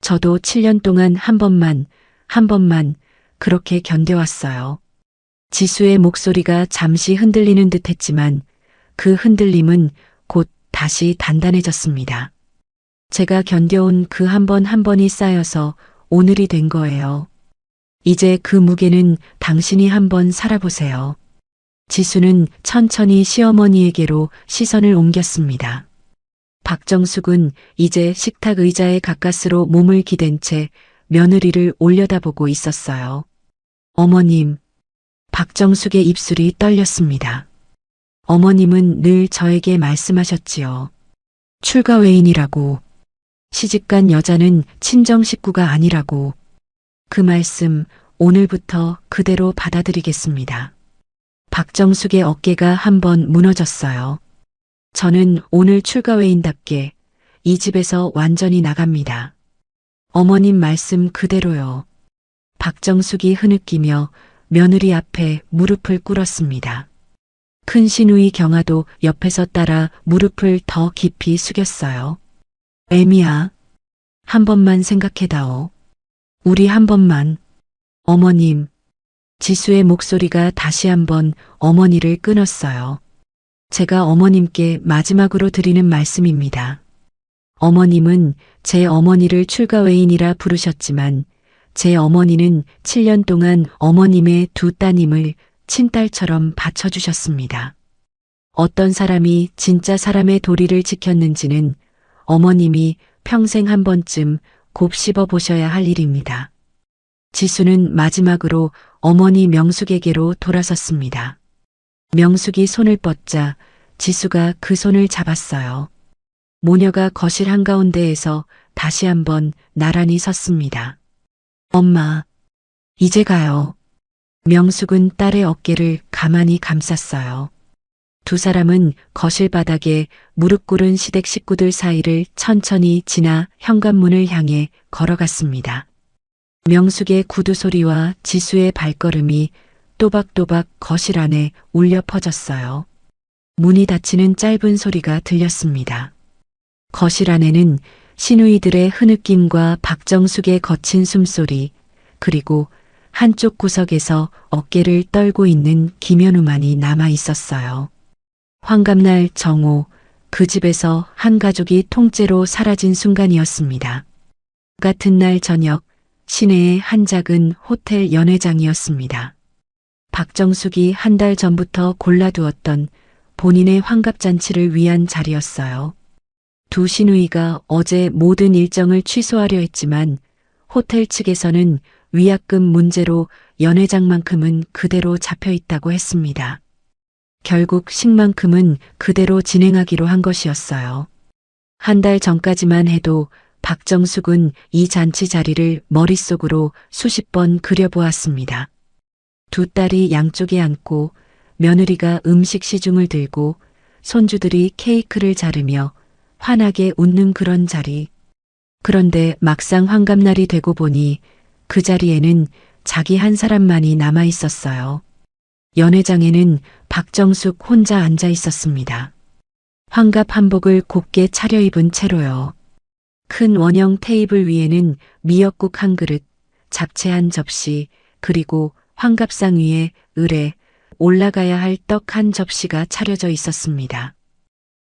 저도 7년 동안 한 번만 그렇게 견뎌왔어요. 지수의 목소리가 잠시 흔들리는 듯 했지만 그 흔들림은 곧 다시 단단해졌습니다. 제가 견뎌온 그 한 번이 쌓여서 오늘이 된 거예요. 이제 그 무게는 당신이 한번 살아보세요. 지수는 천천히 시어머니에게로 시선을 옮겼습니다. 박정숙은 이제 식탁 의자에 가까스로 몸을 기댄 채 며느리를 올려다보고 있었어요. 어머님, 박정숙의 입술이 떨렸습니다. 어머님은 늘 저에게 말씀하셨지요. 출가 외인이라고. 시집간 여자는 친정 식구가 아니라고. 그 말씀 오늘부터 그대로 받아들이겠습니다. 박정숙의 어깨가 한번 무너졌어요. 저는 오늘 출가 외인답게 이 집에서 완전히 나갑니다. 어머님 말씀 그대로요. 박정숙이 흐느끼며 며느리 앞에 무릎을 꿇었습니다. 큰 시누이 경아도 옆에서 따라 무릎을 더 깊이 숙였어요. 애미야, 한 번만 생각해다오. 우리 한 번만. 어머님. 지수의 목소리가 다시 한번 어머니를 끊었어요. 제가 어머님께 마지막으로 드리는 말씀입니다. 어머님은 제 어머니를 출가 외인이라 부르셨지만 제 어머니는 7년 동안 어머님의 두 따님을 친딸처럼 바쳐주셨습니다. 어떤 사람이 진짜 사람의 도리를 지켰는지는 어머님이 평생 한 번쯤 곱씹어 보셔야 할 일입니다. 지수는 마지막으로 어머니 명숙에게로 돌아섰습니다. 명숙이 손을 뻗자 지수가 그 손을 잡았어요. 모녀가 거실 한가운데에서 다시 한번 나란히 섰습니다. 엄마, 이제 가요. 명숙은 딸의 어깨를 가만히 감쌌어요. 두 사람은 거실 바닥에 무릎 꿇은 시댁 식구들 사이를 천천히 지나 현관문을 향해 걸어갔습니다. 명숙의 구두 소리와 지수의 발걸음이 또박또박 거실 안에 울려 퍼졌어요. 문이 닫히는 짧은 소리가 들렸습니다. 거실 안에는 시누이들의 흐느낌과 박정숙의 거친 숨소리, 그리고 한쪽 구석에서 어깨를 떨고 있는 김현우만이 남아 있었어요. 환갑날 정오, 그 집에서 한 가족이 통째로 사라진 순간이었습니다. 같은 날 저녁, 시내의 한 작은 호텔 연회장이었습니다. 박정숙이 한 달 전부터 골라두었던 본인의 환갑잔치를 위한 자리였어요. 두 시누이가 어제 모든 일정을 취소하려 했지만 호텔 측에서는 위약금 문제로 연회장만큼은 그대로 잡혀 있다고 했습니다. 결국 식만큼은 그대로 진행하기로 한 것이었어요. 한 달 전까지만 해도 박정숙은 이 잔치 자리를 머릿속으로 수십 번 그려보았습니다. 두 딸이 양쪽에 앉고 며느리가 음식 시중을 들고 손주들이 케이크를 자르며 환하게 웃는 그런 자리. 그런데 막상 환갑날이 되고 보니 그 자리에는 자기 한 사람만이 남아 있었어요. 연회장에는 박정숙 혼자 앉아 있었습니다. 환갑 한복을 곱게 차려입은 채로요. 큰 원형 테이블 위에는 미역국 한 그릇, 잡채 한 접시, 그리고 환갑상 위에 을에 올라가야 할 떡 한 접시가 차려져 있었습니다.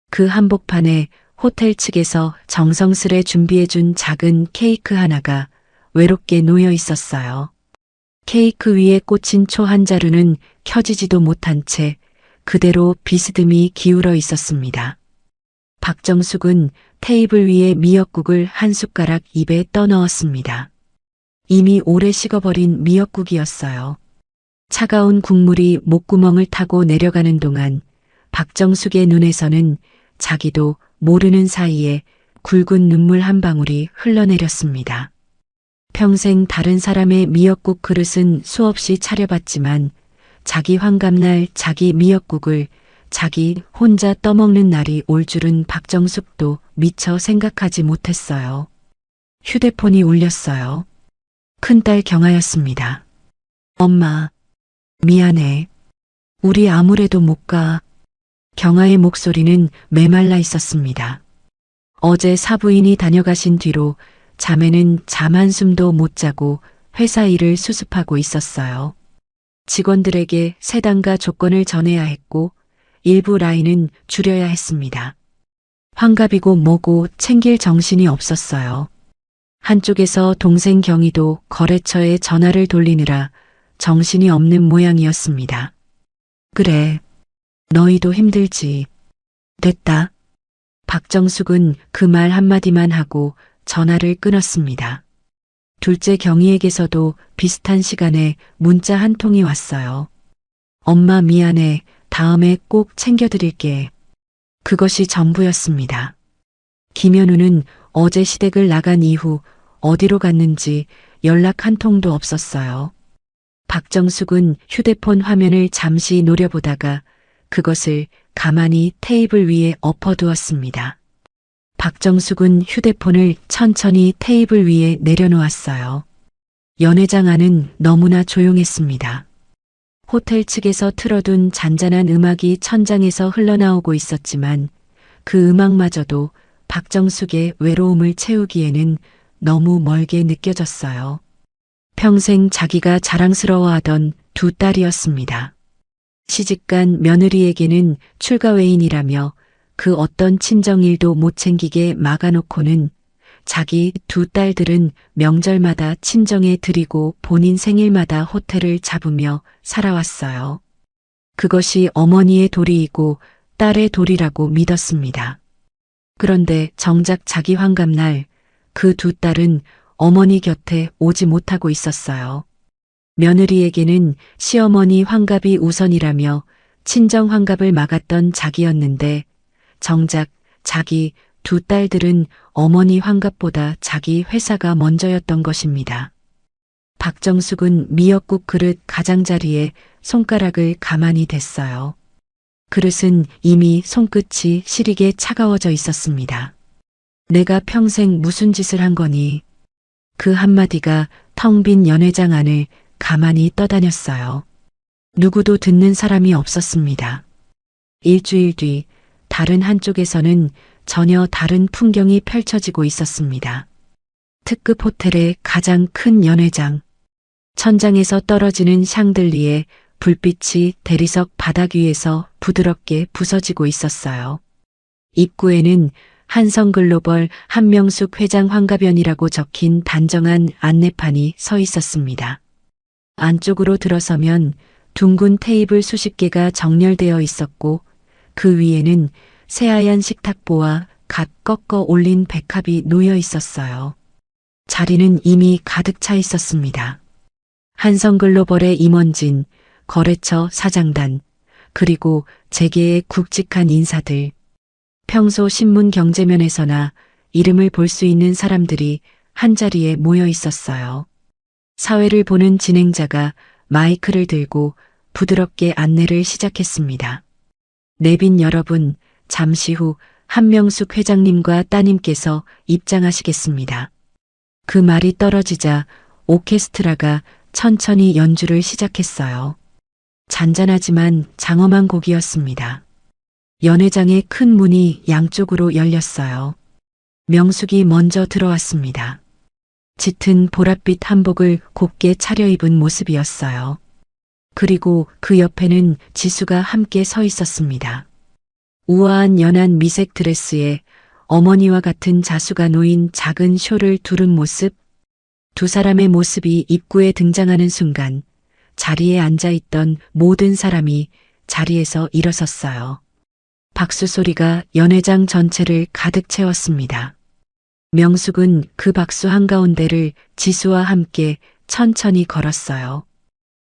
그 한복판에 호텔 측에서 정성스레 준비해준 작은 케이크 하나가 외롭게 놓여 있었어요. 케이크 위에 꽂힌 초 한 자루는 켜지지도 못한 채 그대로 비스듬히 기울어 있었습니다. 박정숙은 테이블 위에 미역국을 한 숟가락 입에 떠넣었습니다. 이미 오래 식어버린 미역국이었어요. 차가운 국물이 목구멍을 타고 내려가는 동안 박정숙의 눈에서는 자기도 모르는 사이에 굵은 눈물 한 방울이 흘러내렸습니다. 평생 다른 사람의 미역국 그릇은 수없이 차려봤지만 자기 환갑날 자기 미역국을 자기 혼자 떠먹는 날이 올 줄은 박정숙도 미처 생각하지 못했어요. 휴대폰이 울렸어요. 큰딸 경아였습니다. 엄마, 미안해. 우리 아무래도 못 가. 경아의 목소리는 메말라 있었습니다. 어제 사부인이 다녀가신 뒤로 자매는 잠 한숨도 못 자고 회사 일을 수습하고 있었어요. 직원들에게 세단과 조건을 전해야 했고 일부 라인은 줄여야 했습니다. 환갑이고 뭐고 챙길 정신이 없었어요. 한쪽에서 동생 경희도 거래처에 전화를 돌리느라 정신이 없는 모양이었습니다. 그래, 너희도 힘들지. 됐다. 박정숙은 그 말 한마디만 하고 전화를 끊었습니다. 둘째 경희에게서도 비슷한 시간에 문자 한 통이 왔어요. 엄마 미안해. 다음에 꼭 챙겨드릴게. 그것이 전부였습니다. 김현우는 어제 시댁을 나간 이후 어디로 갔는지 연락 한 통도 없었어요. 박정숙은 휴대폰 화면을 잠시 노려보다가 그것을 가만히 테이블 위에 엎어두었습니다. 박정숙은 휴대폰을 천천히 테이블 위에 내려놓았어요. 연회장 안은 너무나 조용했습니다. 호텔 측에서 틀어둔 잔잔한 음악이 천장에서 흘러나오고 있었지만 그 음악마저도 박정숙의 외로움을 채우기에는 너무 멀게 느껴졌어요. 평생 자기가 자랑스러워하던 두 딸이었습니다. 시집간 며느리에게는 출가 외인이라며 그 어떤 친정일도 못 챙기게 막아놓고는 자기 두 딸들은 명절마다 친정에 드리고 본인 생일마다 호텔을 잡으며 살아왔어요. 그것이 어머니의 도리이고 딸의 도리라고 믿었습니다. 그런데 정작 자기 환갑날 그 두 딸은 어머니 곁에 오지 못하고 있었어요. 며느리에게는 시어머니 환갑이 우선이라며 친정 환갑을 막았던 자기였는데 정작 자기 두 딸들은 어머니 환갑보다 자기 회사가 먼저였던 것입니다. 박정숙은 미역국 그릇 가장자리에 손가락을 가만히 댔어요. 그릇은 이미 손끝이 시리게 차가워져 있었습니다. 내가 평생 무슨 짓을 한 거니? 그 한마디가 텅 빈 연회장 안을 가만히 떠다녔어요. 누구도 듣는 사람이 없었습니다. 일주일 뒤 다른 한쪽에서는 전혀 다른 풍경이 펼쳐지고 있었습니다. 특급 호텔의 가장 큰 연회장. 천장에서 떨어지는 샹들리에 불빛이 대리석 바닥 위에서 부드럽게 부서지고 있었어요. 입구에는 한성글로벌 한명숙 회장 환갑연이라고 적힌 단정한 안내판이 서 있었습니다. 안쪽으로 들어서면 둥근 테이블 수십 개가 정렬되어 있었고 그 위에는 새하얀 식탁보와 갓 꺾어 올린 백합이 놓여 있었어요. 자리는 이미 가득 차 있었습니다. 한성글로벌의 임원진, 거래처 사장단, 그리고 재계의 굵직한 인사들. 평소 신문 경제면에서나 이름을 볼 수 있는 사람들이 한자리에 모여 있었어요. 사회를 보는 진행자가 마이크를 들고 부드럽게 안내를 시작했습니다. 내빈 여러분, 잠시 후 한명숙 회장님과 따님께서 입장하시겠습니다. 그 말이 떨어지자 오케스트라가 천천히 연주를 시작했어요. 잔잔하지만 장엄한 곡이었습니다. 연회장의 큰 문이 양쪽으로 열렸어요. 명숙이 먼저 들어왔습니다. 짙은 보랏빛 한복을 곱게 차려입은 모습이었어요. 그리고 그 옆에는 지수가 함께 서 있었습니다. 우아한 연한 미색 드레스에 어머니와 같은 자수가 놓인 작은 쇼를 두른 모습. 두 사람의 모습이 입구에 등장하는 순간 자리에 앉아있던 모든 사람이 자리에서 일어섰어요. 박수 소리가 연회장 전체를 가득 채웠습니다. 명숙은 그 박수 한가운데를 지수와 함께 천천히 걸었어요.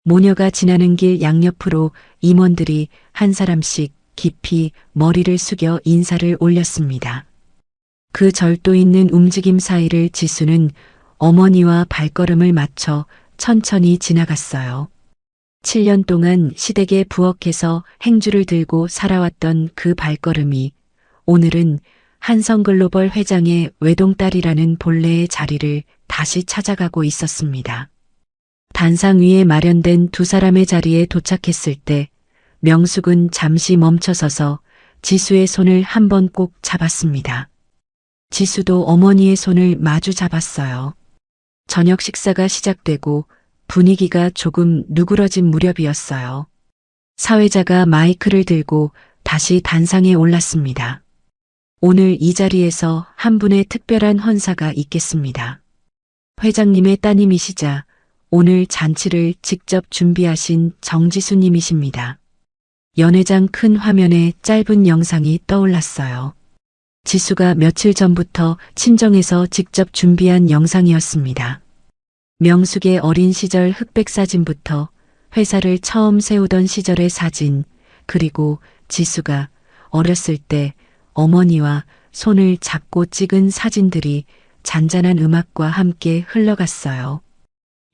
모녀가 지나는 길 양옆으로 임원들이 한 사람씩 깊이 머리를 숙여 인사를 올렸습니다. 그 절도 있는 움직임 사이를 지수는 어머니와 발걸음을 맞춰 천천히 지나갔어요. 7년 동안 시댁에 부엌에서 행주를 들고 살아왔던 그 발걸음이 오늘은 한성글로벌 회장의 외동딸이라는 본래의 자리를 다시 찾아가고 있었습니다. 단상 위에 마련된 두 사람의 자리에 도착했을 때 명숙은 잠시 멈춰서서 지수의 손을 한 번 꼭 잡았습니다. 지수도 어머니의 손을 마주 잡았어요. 저녁 식사가 시작되고 분위기가 조금 누그러진 무렵이었어요. 사회자가 마이크를 들고 다시 단상에 올랐습니다. 오늘 이 자리에서 한 분의 특별한 헌사가 있겠습니다. 회장님의 따님이시자 오늘 잔치를 직접 준비하신 정지수님이십니다. 연회장 큰 화면에 짧은 영상이 떠올랐어요. 지수가 며칠 전부터 친정에서 직접 준비한 영상이었습니다. 명숙의 어린 시절 흑백 사진부터 회사를 처음 세우던 시절의 사진, 그리고 지수가 어렸을 때 어머니와 손을 잡고 찍은 사진들이 잔잔한 음악과 함께 흘러갔어요.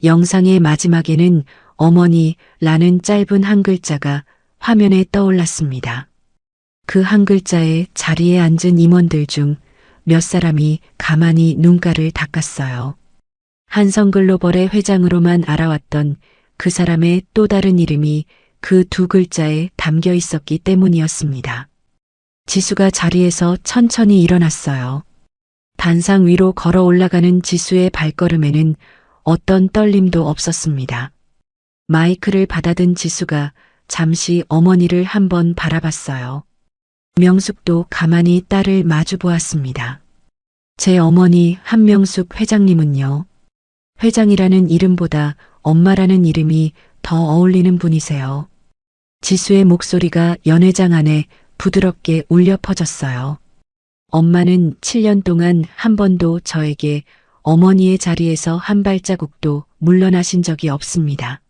영상의 마지막에는 어머니라는 짧은 한 글자가 화면에 떠올랐습니다. 그 한 글자에 자리에 앉은 임원들 중 몇 사람이 가만히 눈가를 닦았어요. 한성글로벌의 회장으로만 알아왔던 그 사람의 또 다른 이름이 그 두 글자에 담겨 있었기 때문이었습니다. 지수가 자리에서 천천히 일어났어요. 단상 위로 걸어 올라가는 지수의 발걸음에는 어떤 떨림도 없었습니다. 마이크를 받아든 지수가 잠시 어머니를 한번 바라봤어요. 명숙도 가만히 딸을 마주 보았습니다. 제 어머니 한명숙 회장님은요. 회장이라는 이름보다 엄마라는 이름이 더 어울리는 분이세요. 지수의 목소리가 연회장 안에 부드럽게 울려 퍼졌어요. 엄마는 7년 동안 한 번도 저에게 어머니의 자리에서 한 발자국도 물러나신 적이 없습니다.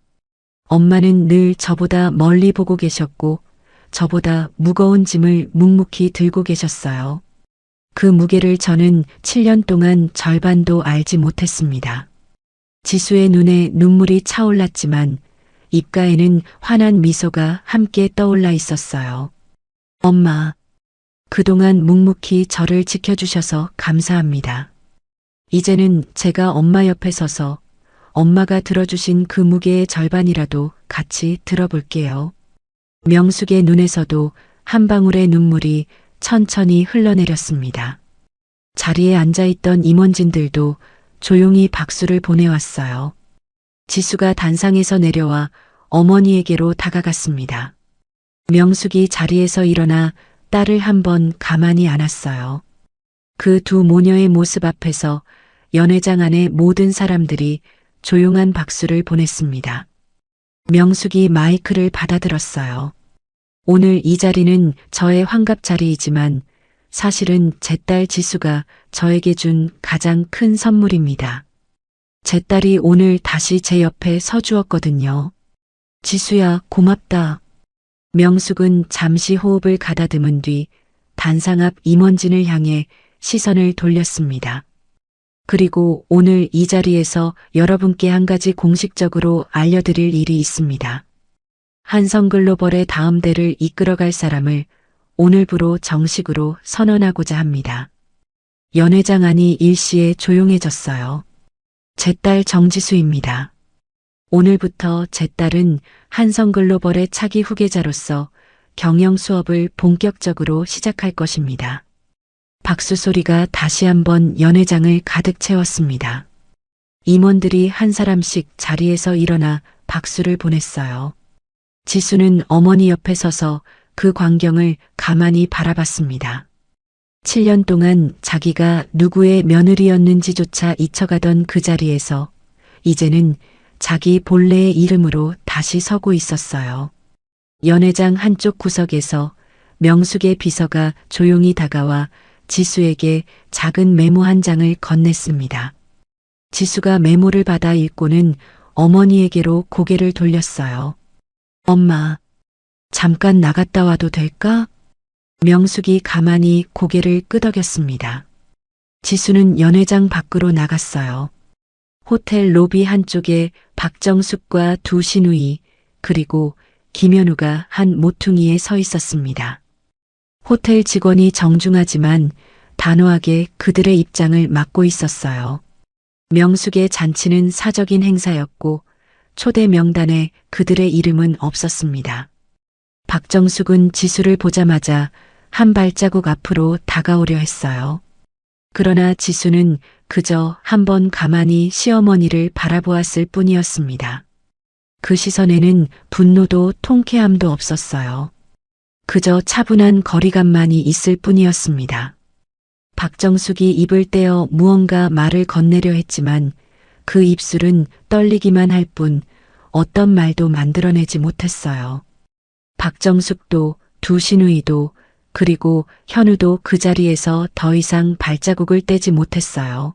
엄마는 늘 저보다 멀리 보고 계셨고 저보다 무거운 짐을 묵묵히 들고 계셨어요. 그 무게를 저는 7년 동안 절반도 알지 못했습니다. 지수의 눈에 눈물이 차올랐지만 입가에는 환한 미소가 함께 떠올라 있었어요. 엄마, 그동안 묵묵히 저를 지켜주셔서 감사합니다. 이제는 제가 엄마 옆에 서서 엄마가 들어주신 그 무게의 절반이라도 같이 들어볼게요. 명숙의 눈에서도 한 방울의 눈물이 천천히 흘러내렸습니다. 자리에 앉아있던 임원진들도 조용히 박수를 보내왔어요. 지수가 단상에서 내려와 어머니에게로 다가갔습니다. 명숙이 자리에서 일어나 딸을 한번 가만히 안았어요. 그 두 모녀의 모습 앞에서 연회장 안의 모든 사람들이 조용한 박수를 보냈습니다. 명숙이 마이크를 받아들었어요. 오늘 이 자리는 저의 환갑 자리이지만 사실은 제 딸 지수가 저에게 준 가장 큰 선물입니다. 제 딸이 오늘 다시 제 옆에 서주었거든요. 지수야, 고맙다. 명숙은 잠시 호흡을 가다듬은 뒤 단상 앞 임원진을 향해 시선을 돌렸습니다. 그리고 오늘 이 자리에서 여러분께 한 가지 공식적으로 알려드릴 일이 있습니다. 한성글로벌의 다음 대를 이끌어갈 사람을 오늘부로 정식으로 선언하고자 합니다. 연회장 안이 일시에 조용해졌어요. 제 딸 정지수입니다. 오늘부터 제 딸은 한성글로벌의 차기 후계자로서 경영 수업을 본격적으로 시작할 것입니다. 박수 소리가 다시 한번 연회장을 가득 채웠습니다. 임원들이 한 사람씩 자리에서 일어나 박수를 보냈어요. 지수는 어머니 옆에 서서 그 광경을 가만히 바라봤습니다. 7년 동안 자기가 누구의 며느리였는지조차 잊혀가던 그 자리에서 이제는 자기 본래의 이름으로 다시 서고 있었어요. 연회장 한쪽 구석에서 명숙의 비서가 조용히 다가와 지수에게 작은 메모 한 장을 건넸습니다. 지수가 메모를 받아 읽고는 어머니에게로 고개를 돌렸어요. 엄마, 잠깐 나갔다 와도 될까? 명숙이 가만히 고개를 끄덕였습니다. 지수는 연회장 밖으로 나갔어요. 호텔 로비 한쪽에 박정숙과 두 시누이 그리고 김현우가 한 모퉁이에 서 있었습니다. 호텔 직원이 정중하지만 단호하게 그들의 입장을 막고 있었어요. 명숙의 잔치는 사적인 행사였고 초대 명단에 그들의 이름은 없었습니다. 박정숙은 지수를 보자마자 한 발자국 앞으로 다가오려 했어요. 그러나 지수는 그저 한번 가만히 시어머니를 바라보았을 뿐이었습니다. 그 시선에는 분노도 통쾌함도 없었어요. 그저 차분한 거리감만이 있을 뿐이었습니다. 박정숙이 입을 떼어 무언가 말을 건네려 했지만 그 입술은 떨리기만 할 뿐 어떤 말도 만들어내지 못했어요. 박정숙도 두 시누이도 그리고 현우도 그 자리에서 더 이상 발자국을 떼지 못했어요.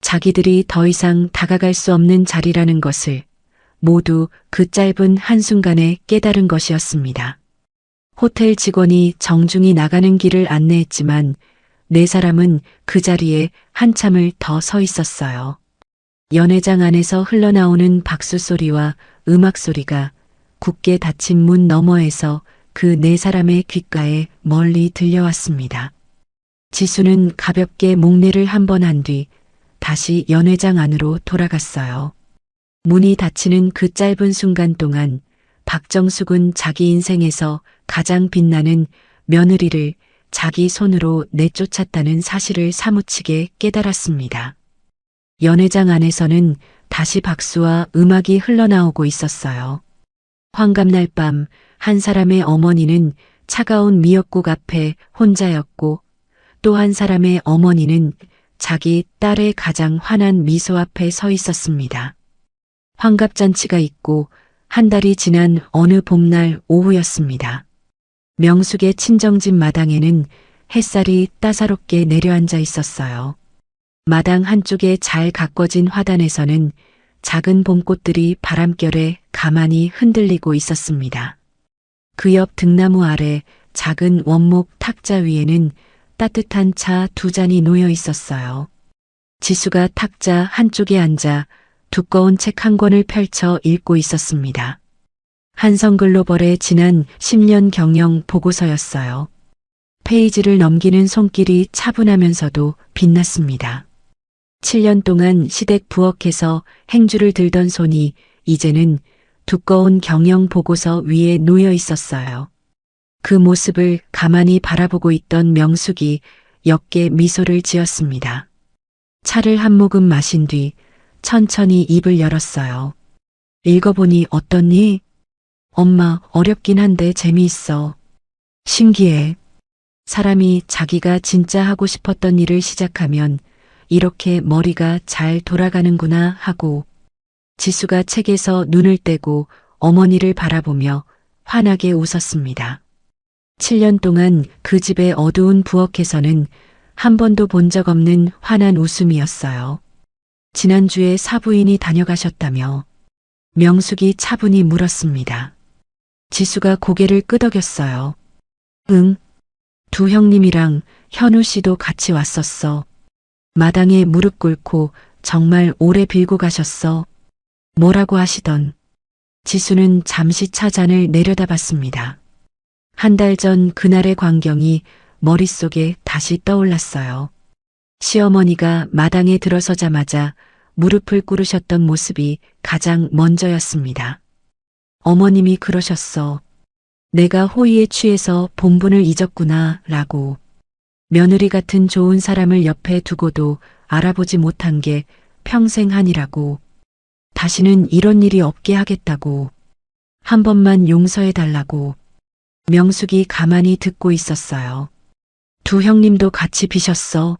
자기들이 더 이상 다가갈 수 없는 자리라는 것을 모두 그 짧은 한순간에 깨달은 것이었습니다. 호텔 직원이 정중히 나가는 길을 안내했지만 네 사람은 그 자리에 한참을 더 서 있었어요. 연회장 안에서 흘러나오는 박수 소리와 음악 소리가 굳게 닫힌 문 너머에서 그 네 사람의 귓가에 멀리 들려왔습니다. 지수는 가볍게 목례를 한 번 한 뒤 다시 연회장 안으로 돌아갔어요. 문이 닫히는 그 짧은 순간 동안 박정숙은 자기 인생에서 가장 빛나는 며느리를 자기 손으로 내쫓았다는 사실을 사무치게 깨달았습니다. 연회장 안에서는 다시 박수와 음악이 흘러나오고 있었어요. 환갑날 밤 한 사람의 어머니는 차가운 미역국 앞에 혼자였고 또 한 사람의 어머니는 자기 딸의 가장 환한 미소 앞에 서 있었습니다. 환갑잔치가 있고 한 달이 지난 어느 봄날 오후였습니다. 명숙의 친정집 마당에는 햇살이 따사롭게 내려앉아 있었어요. 마당 한쪽에 잘 가꿔진 화단에서는 작은 봄꽃들이 바람결에 가만히 흔들리고 있었습니다. 그 옆 등나무 아래 작은 원목 탁자 위에는 따뜻한 차 두 잔이 놓여 있었어요. 지수가 탁자 한쪽에 앉아 두꺼운 책 한 권을 펼쳐 읽고 있었습니다. 한성글로벌의 지난 10년 경영 보고서였어요. 페이지를 넘기는 손길이 차분하면서도 빛났습니다. 7년 동안 시댁 부엌에서 행주를 들던 손이 이제는 두꺼운 경영 보고서 위에 놓여 있었어요. 그 모습을 가만히 바라보고 있던 명숙이 옅게 미소를 지었습니다. 차를 한 모금 마신 뒤 천천히 입을 열었어요. 읽어보니 어떻니? 엄마, 어렵긴 한데 재미있어. 신기해. 사람이 자기가 진짜 하고 싶었던 일을 시작하면 이렇게 머리가 잘 돌아가는구나 하고 지수가 책에서 눈을 떼고 어머니를 바라보며 환하게 웃었습니다. 7년 동안 그 집의 어두운 부엌에서는 한 번도 본 적 없는 환한 웃음이었어요. 지난주에 사부인이 다녀가셨다며 명숙이 차분히 물었습니다. 지수가 고개를 끄덕였어요. 응, 두 형님이랑 현우 씨도 같이 왔었어. 마당에 무릎 꿇고 정말 오래 빌고 가셨어. 뭐라고 하시던. 지수는 잠시 차 잔을 내려다봤습니다. 한 달 전 그날의 광경이 머릿속에 다시 떠올랐어요. 시어머니가 마당에 들어서자마자 무릎을 꿇으셨던 모습이 가장 먼저였습니다. 어머님이 그러셨어. 내가 호의에 취해서 본분을 잊었구나 라고. 며느리 같은 좋은 사람을 옆에 두고도 알아보지 못한 게 평생 한이라고. 다시는 이런 일이 없게 하겠다고. 한 번만 용서해 달라고. 명숙이 가만히 듣고 있었어요. 두 형님도 같이 비셨어.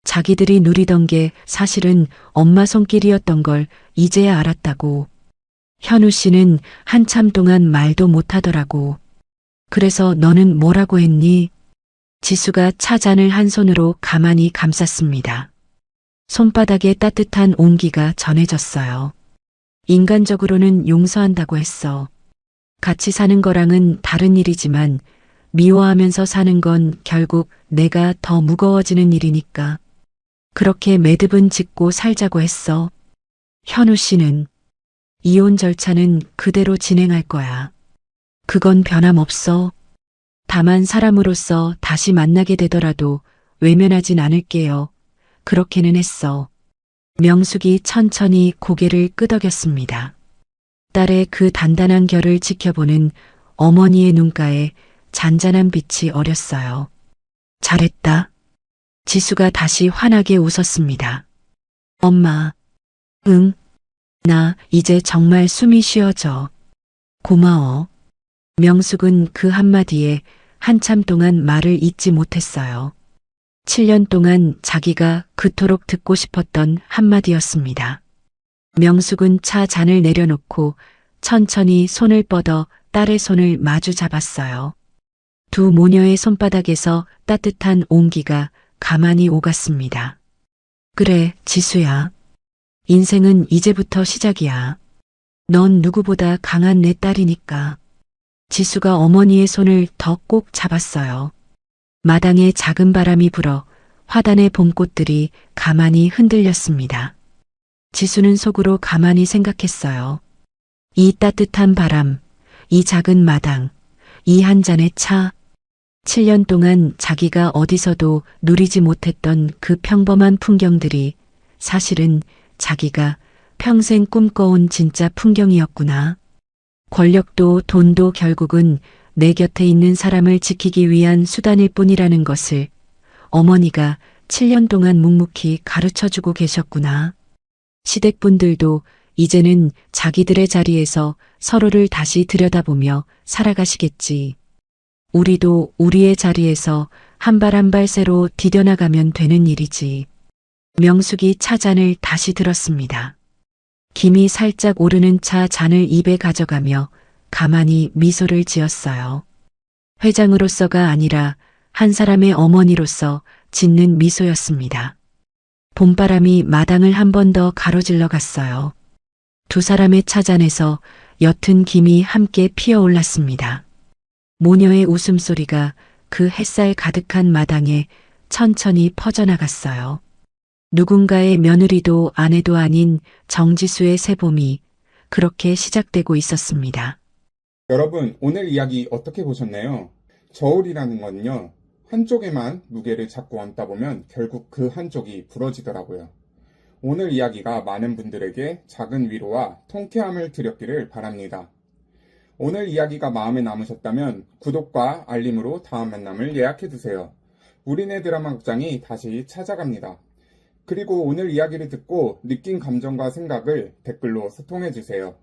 자기들이 누리던 게 사실은 엄마 손길이었던 걸 이제야 알았다고. 현우 씨는 한참 동안 말도 못하더라고. 그래서 너는 뭐라고 했니? 지수가 차 잔을 한 손으로 가만히 감쌌습니다. 손바닥에 따뜻한 온기가 전해졌어요. 인간적으로는 용서한다고 했어. 같이 사는 거랑은 다른 일이지만 미워하면서 사는 건 결국 내가 더 무거워지는 일이니까. 그렇게 매듭은 짓고 살자고 했어. 현우 씨는 이혼 절차는 그대로 진행할 거야. 그건 변함없어. 다만 사람으로서 다시 만나게 되더라도 외면하진 않을게요. 그렇게는 했어. 명숙이 천천히 고개를 끄덕였습니다. 딸의 그 단단한 결을 지켜보는 어머니의 눈가에 잔잔한 빛이 어렸어요. 잘했다. 지수가 다시 환하게 웃었습니다. 엄마. 응. 나 이제 정말 숨이 쉬어져. 고마워. 명숙은 그 한마디에 한참 동안 말을 잇지 못했어요. 7년 동안 자기가 그토록 듣고 싶었던 한마디였습니다. 명숙은 차 잔을 내려놓고 천천히 손을 뻗어 딸의 손을 마주 잡았어요. 두 모녀의 손바닥에서 따뜻한 온기가 가만히 오갔습니다. 그래, 지수야. 인생은 이제부터 시작이야. 넌 누구보다 강한 내 딸이니까. 지수가 어머니의 손을 더 꼭 잡았어요. 마당에 작은 바람이 불어 화단의 봄꽃들이 가만히 흔들렸습니다. 지수는 속으로 가만히 생각했어요. 이 따뜻한 바람, 이 작은 마당, 이 한 잔의 차. 7년 동안 자기가 어디서도 누리지 못했던 그 평범한 풍경들이 사실은 자기가 평생 꿈꿔온 진짜 풍경이었구나. 권력도 돈도 결국은 내 곁에 있는 사람을 지키기 위한 수단일 뿐이라는 것을 어머니가 7년 동안 묵묵히 가르쳐주고 계셨구나. 시댁분들도 이제는 자기들의 자리에서 서로를 다시 들여다보며 살아가시겠지. 우리도 우리의 자리에서 한 발 한 발 새로 디뎌나가면 되는 일이지. 명숙이 차 잔을 다시 들었습니다. 김이 살짝 오르는 차 잔을 입에 가져가며 가만히 미소를 지었어요. 회장으로서가 아니라 한 사람의 어머니로서 짓는 미소였습니다. 봄바람이 마당을 한 번 더 가로질러 갔어요. 두 사람의 차 잔에서 옅은 김이 함께 피어올랐습니다. 모녀의 웃음소리가 그 햇살 가득한 마당에 천천히 퍼져나갔어요. 누군가의 며느리도 아내도 아닌 정지수의 새봄이 그렇게 시작되고 있었습니다. 여러분, 오늘 이야기 어떻게 보셨나요? 저울이라는 건요, 한쪽에만 무게를 잡고 얹다 보면 결국 그 한쪽이 부러지더라고요. 오늘 이야기가 많은 분들에게 작은 위로와 통쾌함을 드렸기를 바랍니다. 오늘 이야기가 마음에 남으셨다면 구독과 알림으로 다음 만남을 예약해두세요. 우리네 드라마 극장이 다시 찾아갑니다. 그리고 오늘 이야기를 듣고 느낀 감정과 생각을 댓글로 소통해주세요.